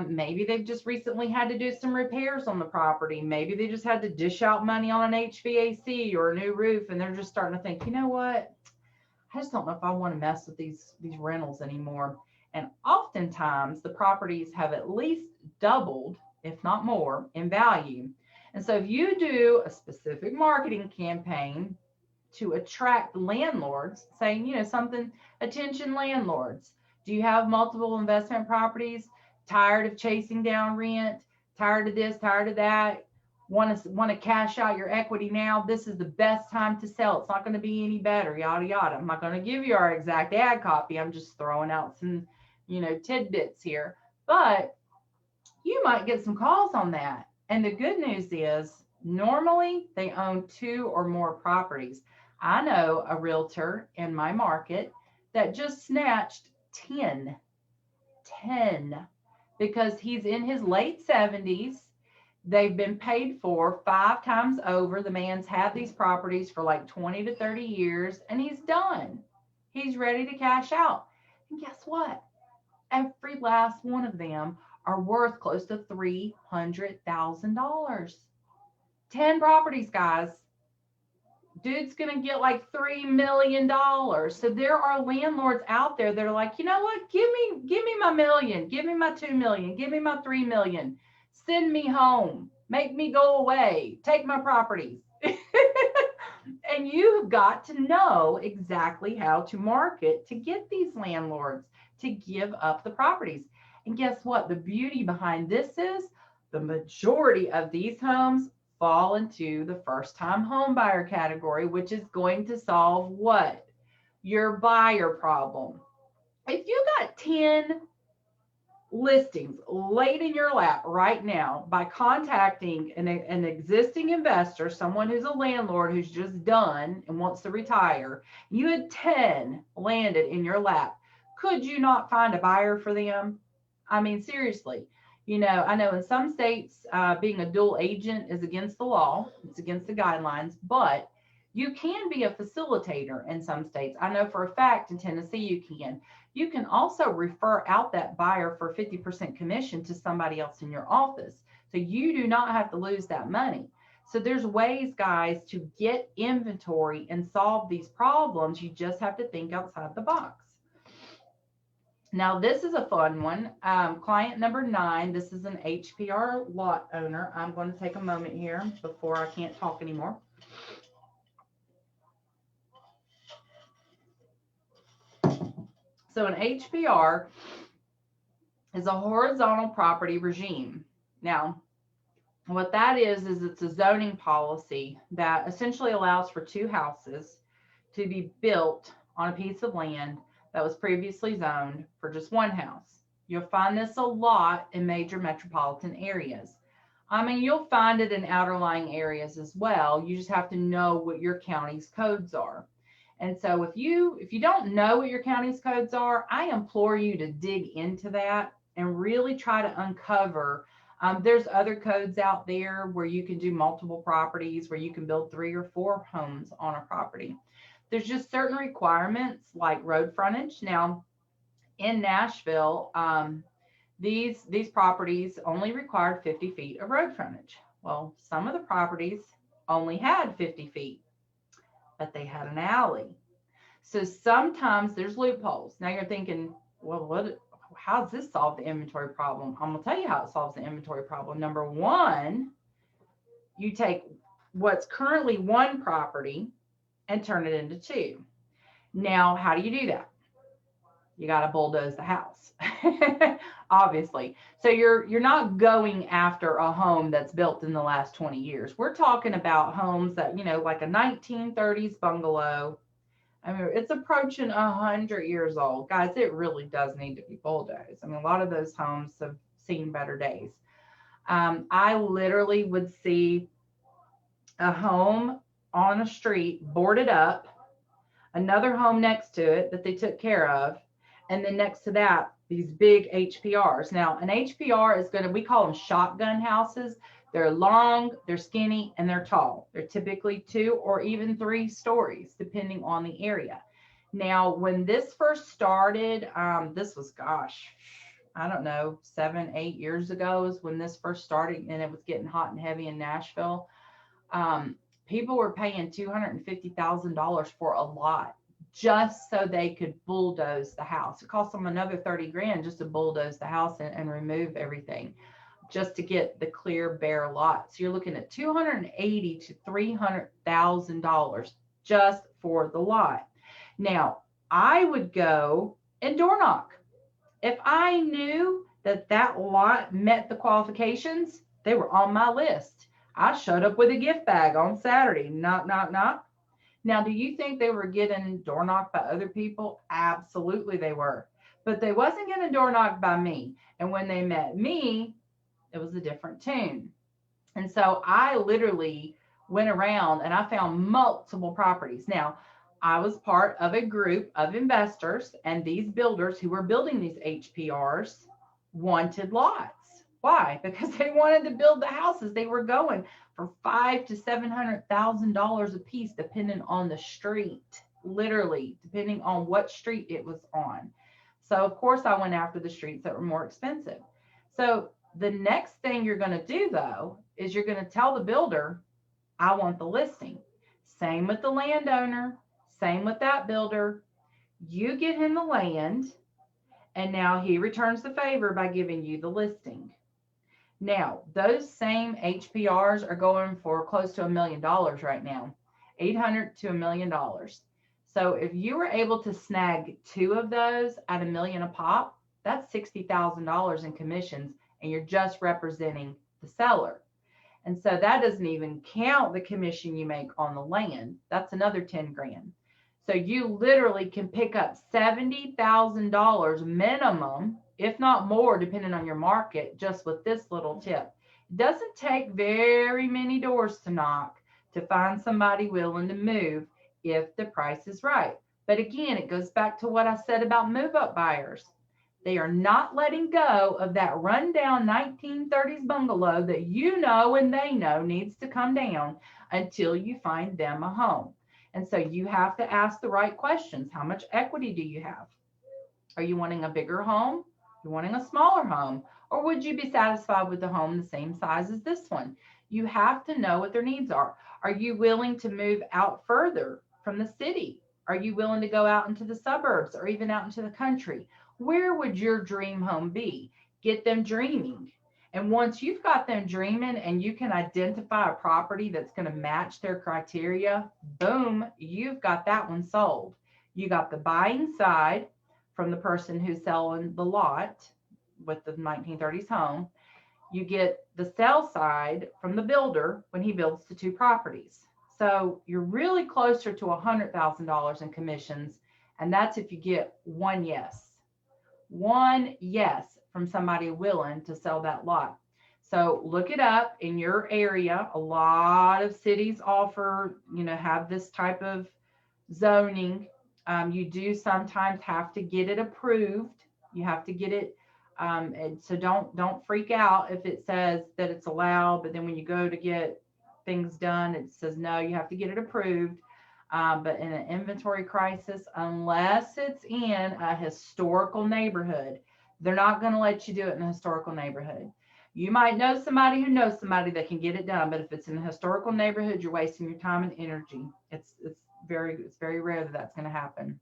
Maybe they've just recently had to do some repairs on the property. Maybe they just had to dish out money on an HVAC or a new roof, and they're just starting to think, you know what? I just don't know if I want to mess with these rentals anymore. And oftentimes the properties have at least doubled, if not more, in value. And so if you do a specific marketing campaign to attract landlords, saying, something, attention landlords, do you have multiple investment properties? Tired of chasing down rent? Tired of this, tired of that? Want to cash out your equity now? This is the best time to sell. It's not going to be any better, yada, yada. I'm not going to give you our exact ad copy. I'm just throwing out some, tidbits here. But you might get some calls on that. And the good news is normally they own 2 or more properties. I know a realtor in my market that just snatched 10 because he's in his late 70s. They've been paid for 5 times over. The man's had these properties for like 20 to 30 years and he's done. He's ready to cash out. And guess what? Every last one of them are worth close to $300,000. 10 properties, guys. Dude's going to get like $3 million. So there are landlords out there that are like, you know what? Give me my million. Give me my 2 million. Give me my 3 million. Send me home. Make me go away. Take my properties. And you've got to know exactly how to market to get these landlords to give up the properties. And guess what? The beauty behind this is the majority of these homes fall into the first-time home buyer category, which is going to solve what? Your buyer problem. If you got 10 listings laid in your lap right now by contacting an existing investor, someone who's a landlord who's just done and wants to retire, you had 10 landed in your lap, could you not find a buyer for them? I mean, seriously. I know in some states, being a dual agent is against the law. It's against the guidelines, but you can be a facilitator in some states. I know for a fact in Tennessee you can. You can also refer out that buyer for 50% commission to somebody else in your office. So you do not have to lose that money. So there's ways, guys, to get inventory and solve these problems. You just have to think outside the box. Now, this is a fun one. Client number 9, this is an HPR lot owner. I'm going to take a moment here before I can't talk anymore. So an HPR is a horizontal property regime. Now, what that is it's a zoning policy that essentially allows for 2 houses to be built on a piece of land that was previously zoned for just 1 house. You'll find this a lot in major metropolitan areas. I mean, you'll find it in outerlying areas as well. You just have to know what your county's codes are. And so if you don't know what your county's codes are, I implore you to dig into that and really try to uncover. There's other codes out there where you can do multiple properties, where you can build 3 or 4 homes on a property. There's just certain requirements like road frontage. Now, in Nashville, these properties only required 50 feet of road frontage. Well, some of the properties only had 50 feet. But they had an alley. So sometimes there's loopholes. Now you're thinking, well, how does this solve the inventory problem? I'm going to tell you how it solves the inventory problem. Number 1, you take what's currently 1 property and turn it into 2. Now, how do you do that? You got to bulldoze the house, obviously. So you're not going after a home that's built in the last 20 years. We're talking about homes that, like a 1930s bungalow. I mean, it's approaching 100 years old. Guys, it really does need to be bulldozed. I mean, a lot of those homes have seen better days. I literally would see a home on a street boarded up, another home next to it that they took care of, and then next to that, these big HPRs. Now, an HPR is we call them shotgun houses. They're long, they're skinny, and they're tall. They're typically 2 or even 3 stories, depending on the area. Now, when this first started, this was, I don't know, 7, 8 years ago is when this first started, and it was getting hot and heavy in Nashville. People were paying $250,000 for a lot just so they could bulldoze the house. It cost them another 30 grand just to bulldoze the house and remove everything, just to get the clear bare lot. So you're looking at $280,000 to $300,000 just for the lot. Now, I would go and door knock. If I knew that that lot met the qualifications, they were on my list. I showed up with a gift bag on Saturday. Knock, knock, knock. Now, do you think they were getting door knocked by other people? Absolutely they were. But they wasn't getting door knocked by me. And when they met me, it was a different tune. And so I literally went around and I found multiple properties. Now, I was part of a group of investors, and these builders who were building these HPRs wanted lots. Why? Because they wanted to build the houses. They were going for $500,000 to $700,000 a piece, depending on the street, literally, depending on what street it was on. So, of course, I went after the streets that were more expensive. So the next thing you're going to do, though, is you're going to tell the builder, I want the listing. Same with the landowner, same with that builder. You get him the land, and now he returns the favor by giving you the listing. Now, those same HPRs are going for close to $1 million right now, $800,000 to $1 million. So if you were able to snag 2 of those at $1 million a pop, that's $60,000 in commissions, and you're just representing the seller. And so that doesn't even count the commission you make on the land. That's another 10 grand. So you literally can pick up $70,000 minimum, if not more, depending on your market, just with this little tip. It doesn't take very many doors to knock to find somebody willing to move if the price is right. But again, it goes back to what I said about move up buyers. They are not letting go of that rundown 1930s bungalow that you know and they know needs to come down until you find them a home. And so you have to ask the right questions. How much equity do you have? Are you wanting a bigger home? You're wanting a smaller home? Or would you be satisfied with the home the same size as this one? You have to know what their needs are. Are you willing to move out further from the city? Are you willing to go out into the suburbs or even out into the country? Where would your dream home be? Get them dreaming. And once you've got them dreaming and you can identify a property that's going to match their criteria, boom, you've got that one sold. You got the buying side from the person who's selling the lot with the 1930s home. You get the sell side from the builder when he builds the two properties. So you're really closer to $100,000 in commissions. And that's if you get one yes from somebody willing to sell that lot. So look it up in your area. A lot of cities offer, have this type of zoning. You do sometimes have to get it approved. You have to get it. And so don't freak out if it says that it's allowed, but then when you go to get things done, it says no, you have to get it approved. But in an inventory crisis, unless it's in a historical neighborhood, they're not going to let you do it in a historical neighborhood. You might know somebody who knows somebody that can get it done, but if it's in a historical neighborhood, you're wasting your time and energy. It's very rare that that's going to happen.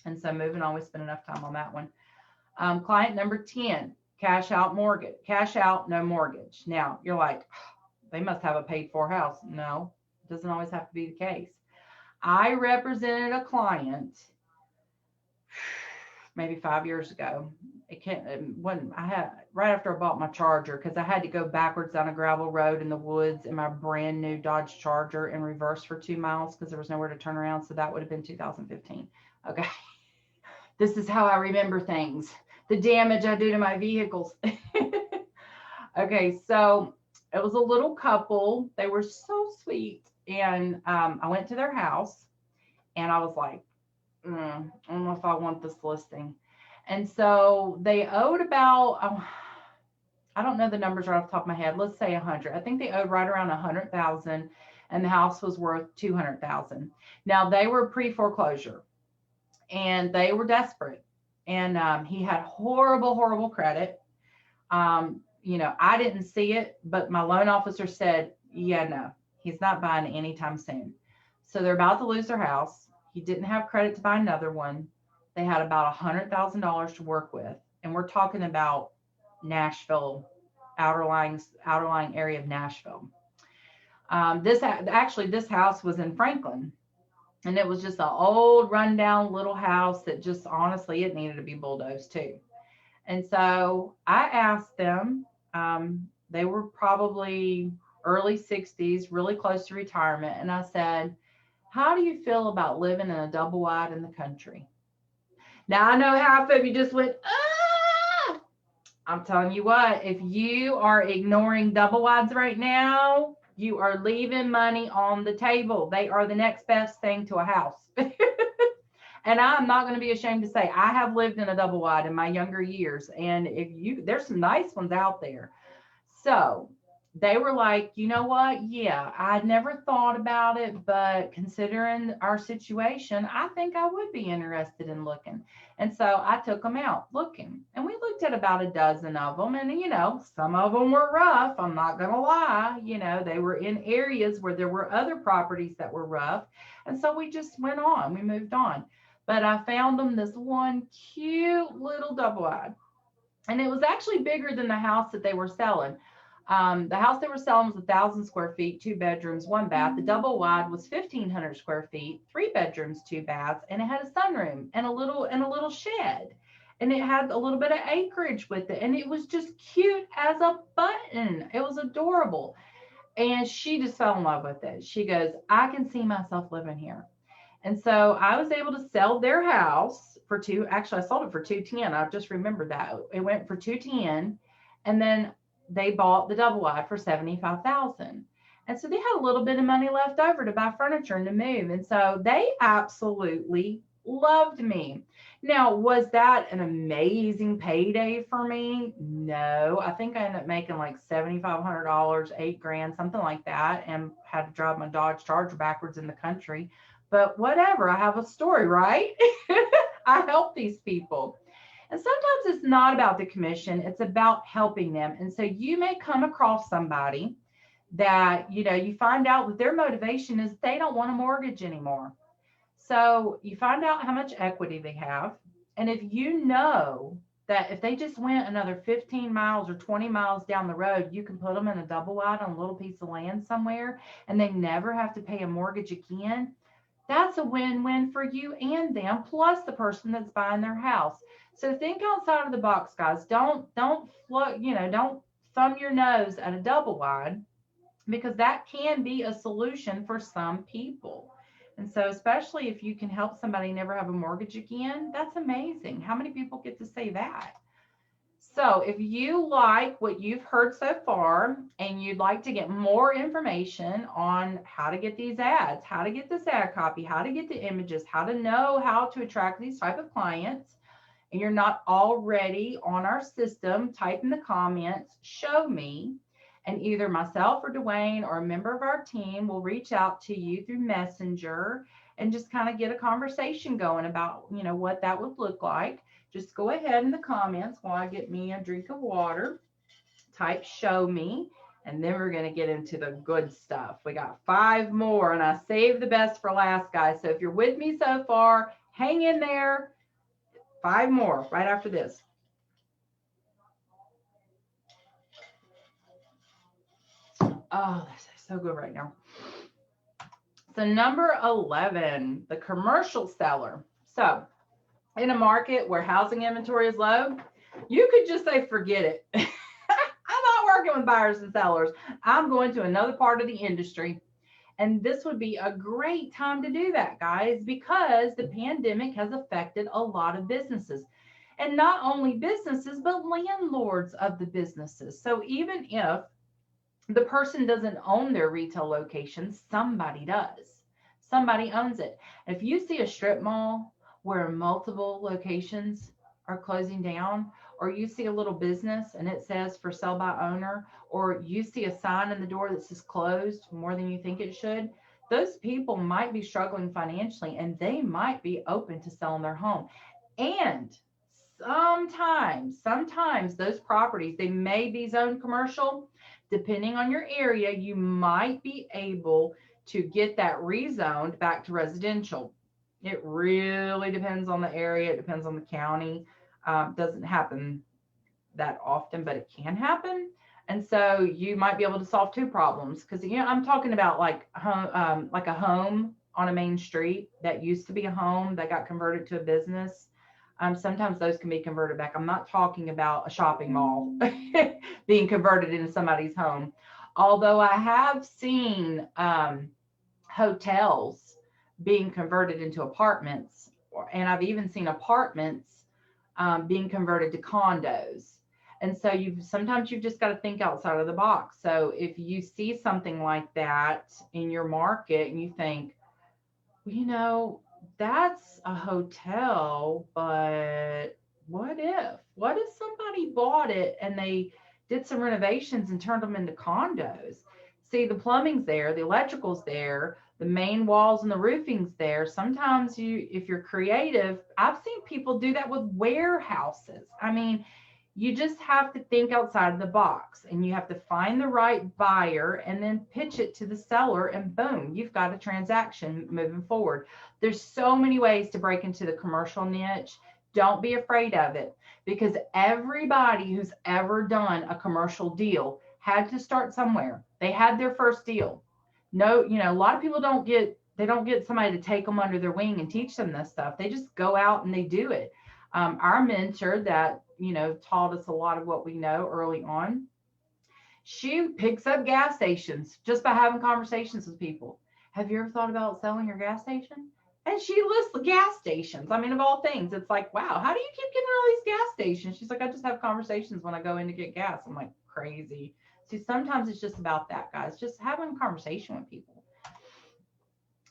And so moving on, we spent enough time on that one. Client number 10, cash out mortgage. Cash out, no mortgage. Now, you're like, they must have a paid for house. No, it doesn't always have to be the case. I represented a client maybe 5 years ago. I had right after I bought my Charger, because I had to go backwards down a gravel road in the woods in my brand new Dodge Charger in reverse for 2 miles because there was nowhere to turn around. So that would have been 2015. Okay. This is how I remember things. The damage I do to my vehicles. Okay. So it was a little couple. They were so sweet. And I went to their house and I was like, I don't know if I want this listing. And so they owed about, I don't know the numbers right off the top of my head. Let's say 100. I think they owed right around 100,000 and the house was worth 200,000. Now they were pre-foreclosure and they were desperate. And he had horrible credit. I didn't see it, but my loan officer said, yeah, no, he's not buying anytime soon. So they're about to lose their house. He didn't have credit to buy another one. They had about $100,000 to work with. And we're talking about Nashville, outerlying area of Nashville. This house was in Franklin. And it was just an old rundown little house that just honestly, it needed to be bulldozed too. And so I asked them, they were probably early 60s, really close to retirement. And I said, how do you feel about living in a double wide in the country? Now I know half of you just went, ah! I'm telling you what, if you are ignoring double wides right now, you are leaving money on the table. They are the next best thing to a house. And I'm not going to be ashamed to say I have lived in a double wide in my younger years. And there's some nice ones out there. So they were like, you know what? Yeah, I'd never thought about it, but considering our situation, I think I would be interested in looking. And so I took them out looking, and we looked at about a dozen of them. And, some of them were rough. I'm not going to lie. They were in areas where there were other properties that were rough. And so we just went on, we moved on. But I found them this one cute little double wide. And it was actually bigger than the house that they were selling. The house they were selling was 1,000 square feet, 2 bedrooms, 1 bath. The double wide was 1,500 square feet, 3 bedrooms, 2 baths, and it had a sunroom and a little shed. And it had a little bit of acreage with it. And it was just cute as a button. It was adorable. And she just fell in love with it. She goes, I can see myself living here. And so I was able to sell their house for actually I sold it for 210. I just remembered that. It went for 210. And then they bought the double wide for 75,000. And so they had a little bit of money left over to buy furniture and to move. And so they absolutely loved me. Now, was that an amazing payday for me? No. I think I ended up making like $7,500, 8 grand, something like that, and had to drive my Dodge Charger backwards in the country. But whatever, I have a story, right? I help these people. And sometimes it's not about the commission, it's about helping them. And so you may come across somebody that, you find out that their motivation is they don't want a mortgage anymore. So you find out how much equity they have. And if you know that if they just went another 15 miles or 20 miles down the road, you can put them in a double wide on a little piece of land somewhere and they never have to pay a mortgage again, that's a win-win for you and them, plus the person that's buying their house. So think outside of the box, guys. Don't float, don't thumb your nose at a double wide, because that can be a solution for some people. And so, especially if you can help somebody never have a mortgage again, that's amazing. How many people get to say that? So, if you like what you've heard so far and you'd like to get more information on how to get these ads, how to get this ad copy, how to get the images, how to know how to attract these type of clients, and you're not already on our system, type in the comments, show me, and either myself or Dwayne or a member of our team will reach out to you through Messenger and just kind of get a conversation going about, what that would look like. Just go ahead in the comments while I get me a drink of water, type show me, and then we're going to get into the good stuff. We got 5 more, and I saved the best for last, guys. So if you're with me so far, hang in there. 5 more right after this. Oh, that's so good right now. So number 11, the commercial seller. So in a market where housing inventory is low, you could just say, forget it. I'm not working with buyers and sellers. I'm going to another part of the industry. And this would be a great time to do that, guys, because the pandemic has affected a lot of businesses. And not only businesses, but landlords of the businesses. So even if the person doesn't own their retail location, somebody does. Somebody owns it. If you see a strip mall where multiple locations are closing down, or you see a little business and it says for sale by owner, or you see a sign in the door that says closed more than you think it should, those people might be struggling financially and they might be open to selling their home. And sometimes those properties, they may be zoned commercial. Depending on your area, you might be able to get that rezoned back to residential. It really depends on the area. It depends on the county. Doesn't happen that often, but it can happen. And so you might be able to solve 2 problems, because I'm talking about like a home on a main street that used to be a home that got converted to a business. Sometimes those can be converted back. I'm not talking about a shopping mall being converted into somebody's home. Although I have seen hotels being converted into apartments, and I've even seen apartments being converted to condos. And so sometimes you've just got to think outside of the box. So if you see something like that in your market and you think, that's a hotel, but what if somebody bought it and they did some renovations and turned them into condos? See, the plumbing's there, the electrical's there, the main walls and the roofing's there. Sometimes if you're creative, I've seen people do that with warehouses. I mean, you just have to think outside of the box, and you have to find the right buyer and then pitch it to the seller, and boom, you've got a transaction moving forward. There's so many ways to break into the commercial niche. Don't be afraid of it, because everybody who's ever done a commercial deal had to start somewhere. They had their first deal. No, a lot of people don't get somebody to take them under their wing and teach them this stuff. They just go out and they do it. Our mentor that taught us a lot of what we know early on, She picks up gas stations just by having conversations with people. Have you ever thought about selling your gas station? And she lists the gas stations. I mean, of all things, it's like, wow, how do you keep getting all these gas stations? She's like, I just have conversations when I go in to get gas. I'm like, crazy. See, sometimes it's just about that, guys, just having a conversation with people.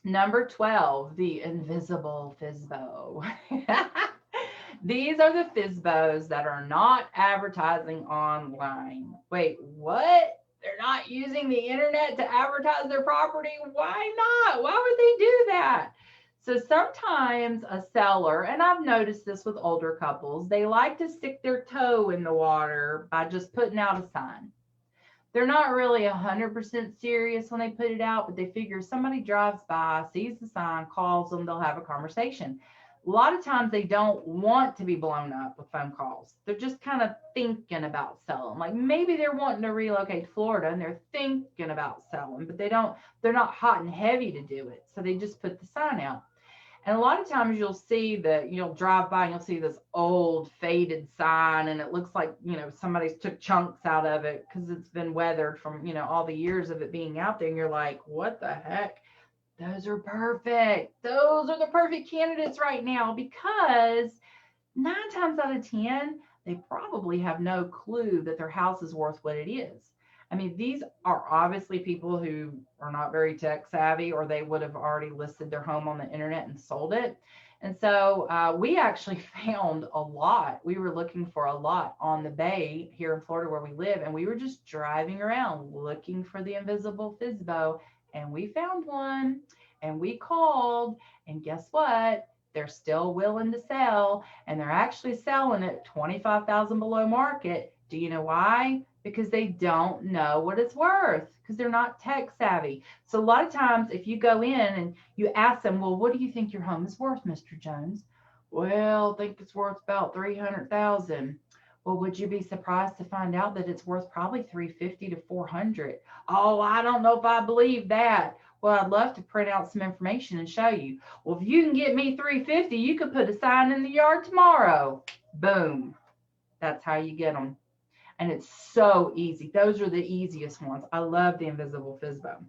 Number 12, the invisible FISBO. These are the FISBOs that are not advertising online. Wait, what? They're not using the internet to advertise their property? Why not? Why would they do that? So sometimes a seller, and I've noticed this with older couples, they like to stick their toe in the water by just putting out a sign. They're not really 100% serious when they put it out, but they figure if somebody drives by, sees the sign, calls them, they'll have a conversation. A lot of times they don't want to be blown up with phone calls. They're just kind of thinking about selling. Like maybe they're wanting to relocate to Florida and they're thinking about selling, but they're not hot and heavy to do it. So they just put the sign out. And a lot of times you'll see that you'll drive by and you'll see this old faded sign and it looks like, somebody's took chunks out of it because it's been weathered from, all the years of it being out there. And you're like, what the heck? Those are perfect. Those are the perfect candidates right now because 9 times out of 10, they probably have no clue that their house is worth what it is. I mean, these are obviously people who are not very tech savvy, or they would have already listed their home on the internet and sold it. And so we actually found a lot. We were looking for a lot on the bay here in Florida where we live, and we were just driving around looking for the invisible FISBO, and we found one, and we called, and guess what? They're still willing to sell, and they're actually selling it 25,000 below market. Do you know why? Because they don't know what it's worth, because they're not tech savvy. So a lot of times if you go in and you ask them, well, what do you think your home is worth, Mr. Jones? Well, I think it's worth about 300,000. Well, would you be surprised to find out that it's worth probably 350 to 400? Oh, I don't know if I believe that. Well, I'd love to print out some information and show you. Well, if you can get me 350, you could put a sign in the yard tomorrow. Boom. That's how you get them. And it's so easy. Those are the easiest ones. I love the invisible FISBO.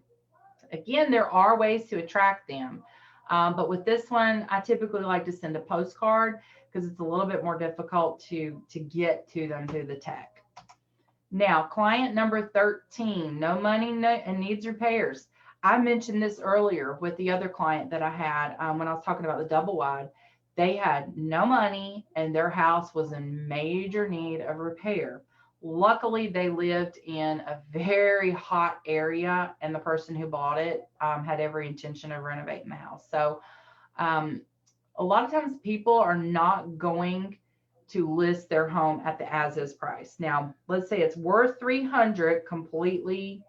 Again, there are ways to attract them. But with this one, I typically like to send a postcard because it's a little bit more difficult to get to them through the tech. Now, client number 13, no money and needs repairs. I mentioned this earlier with the other client that I had when I was talking about the double wide. They had no money and their house was in major need of repair. Luckily, they lived in a very hot area, and the person who bought it had every intention of renovating the house. So a lot of times people are not going to list their home at the as-is price. Now, let's say it's worth 300 completely,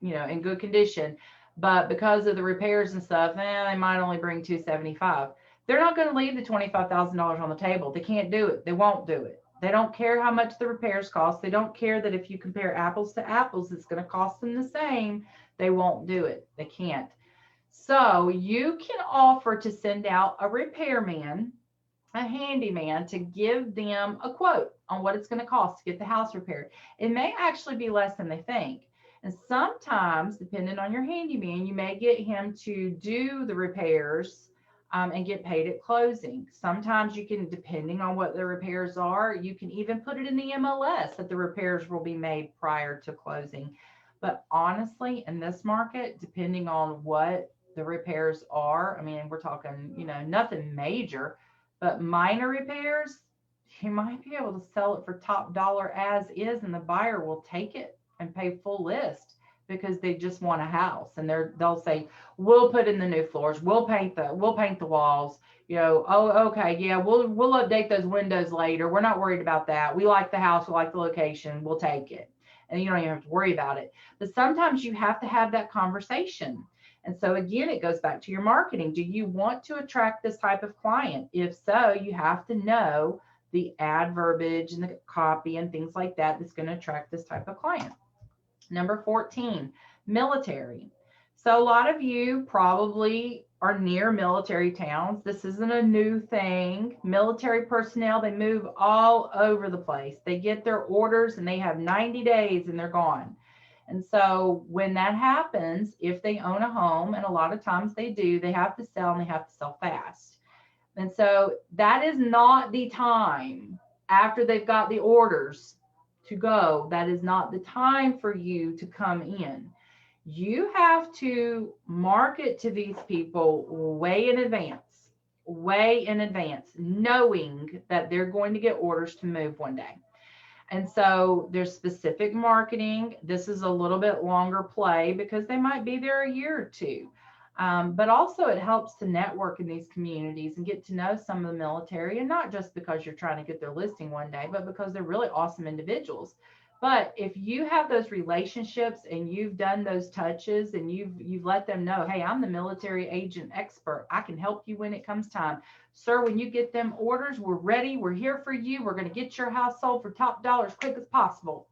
in good condition, but because of the repairs and stuff, they might only bring 275. They're not going to leave the $25,000 on the table. They can't do it. They won't do it. They don't care how much the repairs cost. They don't care that if you compare apples to apples, it's going to cost them the same. They won't do it. They can't. So you can offer to send out a repairman, a handyman, to give them a quote on what it's going to cost to get the house repaired. It may actually be less than they think. And sometimes, depending on your handyman, you may get him to do the repairs and get paid at closing. Sometimes you can, depending on what the repairs are, you can even put it in the MLS that the repairs will be made prior to closing. But honestly, in this market, depending on what the repairs are, I mean, we're talking, nothing major, but minor repairs, you might be able to sell it for top dollar as is, and the buyer will take it and pay full list because they just want a house, and they'll say, we'll put in the new floors, we'll paint the walls, oh, okay, yeah, we'll update those windows later. We're not worried about that. We like the house, we like the location, we'll take it. And you don't even have to worry about it. But sometimes you have to have that conversation. And so again, it goes back to your marketing. Do you want to attract this type of client? If so, you have to know the ad verbiage and the copy and things like that that's going to attract this type of client. Number 14, military. So a lot of you probably are near military towns. This isn't a new thing. Military personnel, they move all over the place. They get their orders and they have 90 days and they're gone. And so when that happens, if they own a home, and a lot of times they do, they have to sell, and they have to sell fast. And so that is not the time after they've got the orders to go. That is not the time for you to come in. You have to market to these people way in advance, knowing that they're going to get orders to move one day. And so there's specific marketing. This is a little bit longer play because they might be there a year or two. But also it helps to network in these communities and get to know some of the military, and not just because you're trying to get their listing one day, but because they're really awesome individuals. But if you have those relationships and you've done those touches and you've let them know, hey, I'm the military agent expert. I can help you when it comes time. Sir, when you get them orders, we're ready. We're here for you. We're going to get your house sold for top dollar as quick as possible.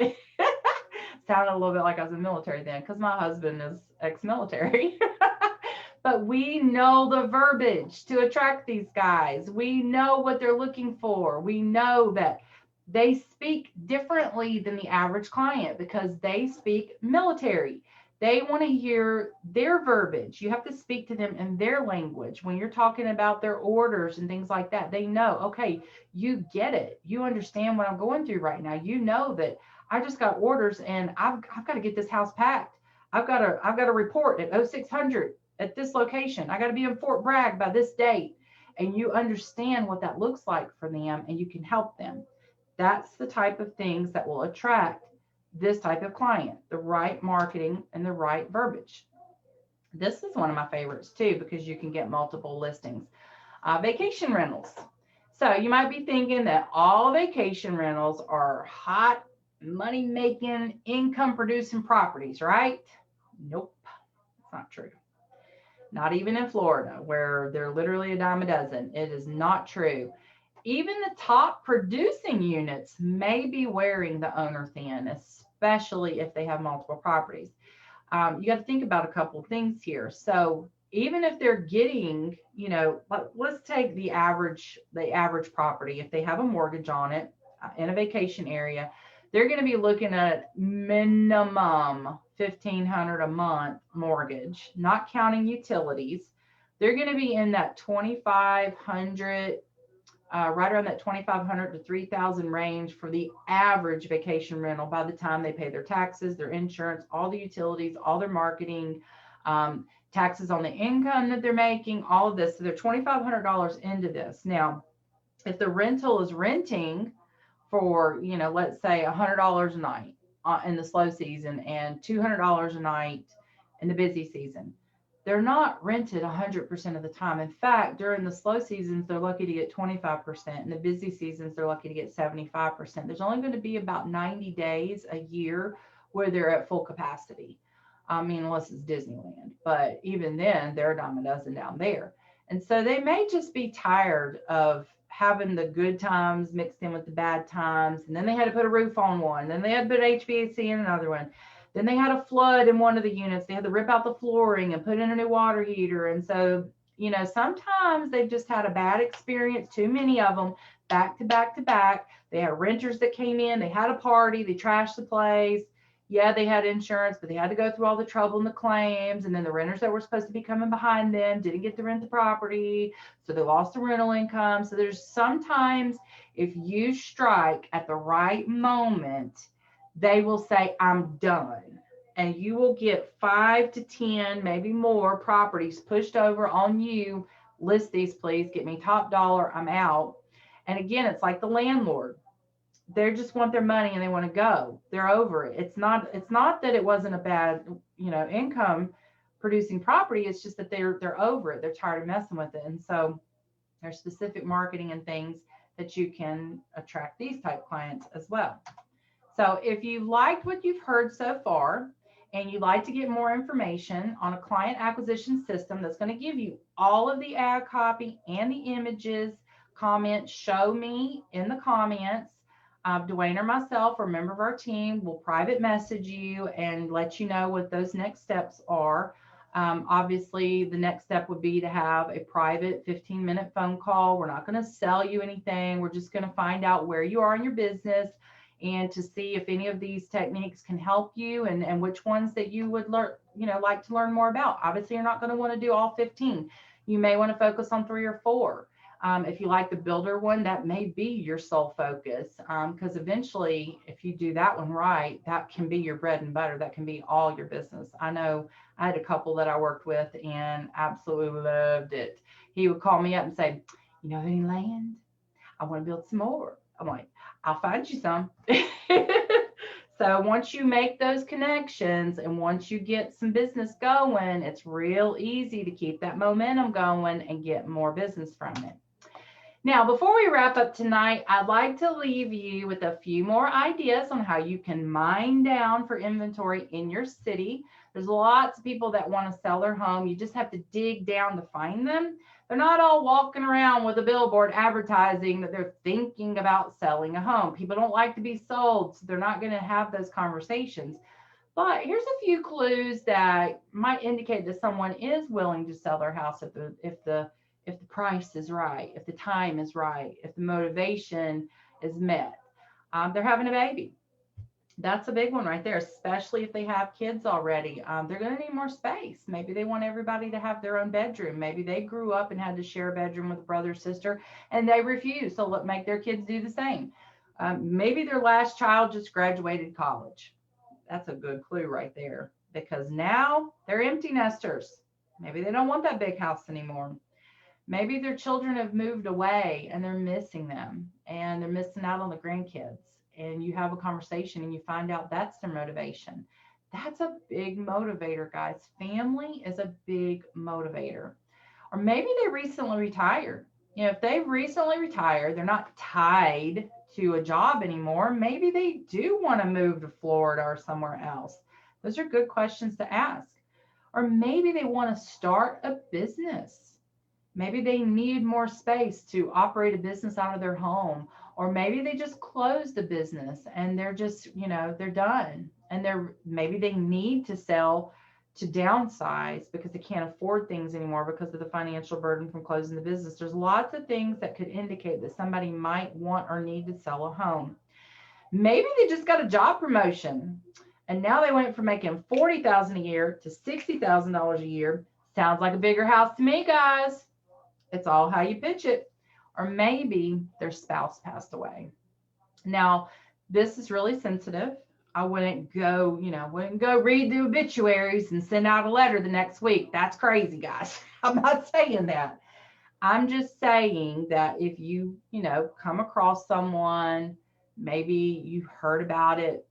Sounded a little bit like I was in the military then, because my husband is ex-military. But we know the verbiage to attract these guys. We know what they're looking for. We know that they speak differently than the average client because they speak military. They want to hear their verbiage. You have to speak to them in their language. When you're talking about their orders and things like that, they know, okay, you get it. You understand what I'm going through right now. You know that I just got orders and I've got to get this house packed. I've got to report at 0600 at this location. I got to be in Fort Bragg by this date. And you understand what that looks like for them, and you can help them. That's the type of things that will attract this type of client, the right marketing and the right verbiage. This is one of my favorites too, because you can get multiple listings. Vacation rentals. So you might be thinking that all vacation rentals are hot, money making, income producing properties, right? Nope, it's not true. Not even in Florida, where they're literally a dime a dozen. It is not true. Even the top producing units may be wearing the owner thin, especially if they have multiple properties. You got to think about a couple of things here. So even if they're getting, let's take the average property. If they have a mortgage on it in a vacation area, they're going to be looking at minimum $1,500 a month mortgage, not counting utilities. They're going to be in that 2,500, right around that 2,500 to 3,000 range for the average vacation rental by the time they pay their taxes, their insurance, all the utilities, all their marketing, taxes on the income that they're making, all of this. So they're $2,500 into this. Now, if the rental is renting for, let's say $100 a night in the slow season and $200 a night in the busy season, they're not rented 100% of the time. In fact, during the slow seasons, they're lucky to get 25%. In the busy seasons, they're lucky to get 75%. There's only going to be about 90 days a year where they're at full capacity. I mean, unless it's Disneyland, but even then, they're a dime a dozen down there. And so they may just be tired of having the good times mixed in with the bad times. And then they had to put a roof on one. Then they had to put HVAC in another one. Then they had a flood in one of the units. They had to rip out the flooring and put in a new water heater. And so, sometimes they've just had a bad experience, too many of them, back to back to back. They had renters that came in. They had a party. They trashed the place. Yeah, they had insurance, but they had to go through all the trouble and the claims. And then the renters that were supposed to be coming behind them didn't get to rent the property. So they lost the rental income. So there's sometimes, if you strike at the right moment, they will say, I'm done. And you will get 5 to 10, maybe more properties pushed over on you. List these, please. Get me top dollar. I'm out. And again, it's like the landlord. They just want their money and they want to go. They're over it. It's not that it wasn't a bad, income producing property. It's just that they're over it. They're tired of messing with it. And so there's specific marketing and things that you can attract these type clients as well. So if you liked what you've heard so far and you'd like to get more information on a client acquisition system that's going to give you all of the ad copy and the images, comment, show me in the comments. Dwayne or myself or a member of our team will private message you and let you know what those next steps are. Obviously, the next step would be to have a private 15-minute phone call. We're not going to sell you anything. We're just going to find out where you are in your business and to see if any of these techniques can help you, and which ones that you would learn, like to learn more about. Obviously, you're not going to want to do all 15. You may want to focus on 3 or 4. If you like the builder one, that may be your sole focus, because eventually, if you do that one right, that can be your bread and butter. That can be all your business. I know I had a couple that I worked with and absolutely loved it. He would call me up and say, "You know any land? I want to build some more." I'm like, "I'll find you some." So once you make those connections and once you get some business going, it's real easy to keep that momentum going and get more business from it. Now, before we wrap up tonight, I'd like to leave you with a few more ideas on how you can mine down for inventory in your city. There's lots of people that want to sell their home. You just have to dig down to find them. They're not all walking around with a billboard advertising that they're thinking about selling a home. People don't like to be sold, so they're not going to have those conversations. But here's a few clues that might indicate that someone is willing to sell their house if the price is right, if the time is right, if the motivation is met. They're having a baby. That's a big one right there, especially if they have kids already. They're going to need more space. Maybe they want everybody to have their own bedroom. Maybe they grew up and had to share a bedroom with a brother or sister and they refuse. So let make their kids do the same. Maybe their last child just graduated college. That's a good clue right there, because now they're empty nesters. Maybe they don't want that big house anymore. Maybe their children have moved away and they're missing them and they're missing out on the grandkids. And you have a conversation and you find out that's their motivation. That's a big motivator, guys. Family is a big motivator. Or maybe they recently retired. If they've recently retired, they're not tied to a job anymore. Maybe they do want to move to Florida or somewhere else. Those are good questions to ask. Or maybe they want to start a business. Maybe they need more space to operate a business out of their home, or maybe they just closed the business and they're just, they're done. And maybe they need to sell to downsize because they can't afford things anymore because of the financial burden from closing the business. There's lots of things that could indicate that somebody might want or need to sell a home. Maybe they just got a job promotion and now they went from making $40,000 a year to $60,000 a year. Sounds like a bigger house to me, guys. It's all how you pitch it. Or maybe their spouse passed away. Now, this is really sensitive. I wouldn't go read the obituaries and send out a letter the next week. That's crazy, guys. I'm not saying that. I'm just saying that if you, come across someone, maybe you heard about it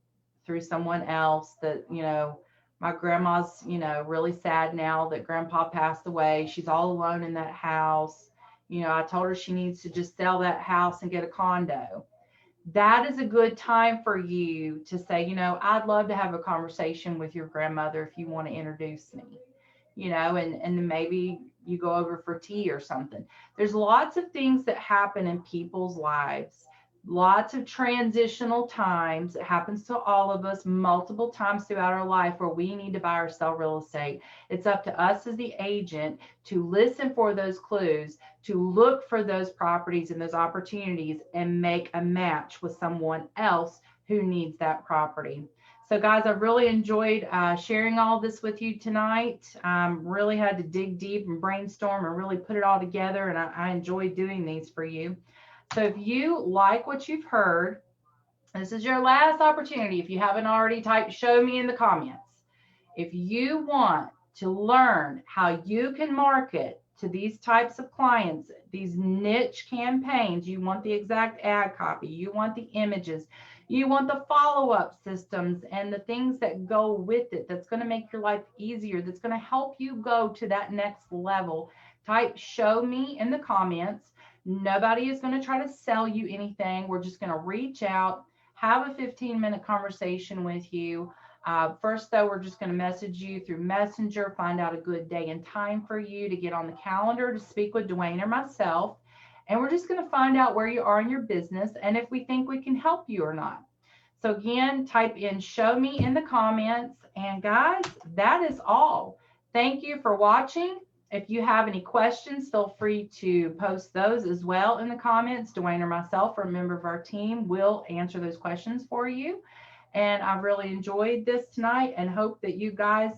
through someone else that, my grandma's, really sad now that grandpa passed away. She's all alone in that house. I told her she needs to just sell that house and get a condo. That is a good time for you to say, I'd love to have a conversation with your grandmother if you want to introduce me, and then maybe you go over for tea or something. There's lots of things that happen in people's lives. Lots of transitional times. It happens to all of us multiple times throughout our life where we need to buy or sell real estate. It's up to us as the agent to listen for those clues, to look for those properties and those opportunities and make a match with someone else who needs that property. So guys, I've really enjoyed sharing all this with you tonight. Really had to dig deep and brainstorm and really put it all together. And I enjoyed doing these for you. So if you like what you've heard, this is your last opportunity. If you haven't already, type show me in the comments. If you want to learn how you can market to these types of clients, these niche campaigns, you want the exact ad copy, you want the images, you want the follow-up systems and the things that go with it that's going to make your life easier, that's going to help you go to that next level, type show me in the comments. Nobody is going to try to sell you anything. We're just going to reach out, have a 15-minute conversation with you. First, though, we're just going to message you through Messenger, find out a good day and time for you to get on the calendar to speak with Dwayne or myself. And we're just going to find out where you are in your business and if we think we can help you or not. So again, type in show me in the comments. And guys, that is all. Thank you for watching. If you have any questions, feel free to post those as well in the comments. Dwayne or myself or a member of our team will answer those questions for you. And I've really enjoyed this tonight and hope that you guys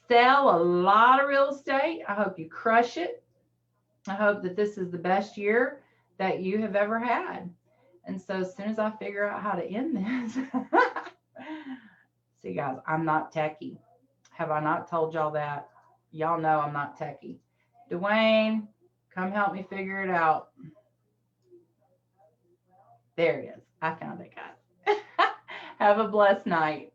sell a lot of real estate. I hope you crush it. I hope that this is the best year that you have ever had. And so as soon as I figure out how to end this, see guys, I'm not techie. Have I not told y'all that? Y'all know I'm not techie. Dwayne, come help me figure it out. There it is. I found it, guys. Have a blessed night.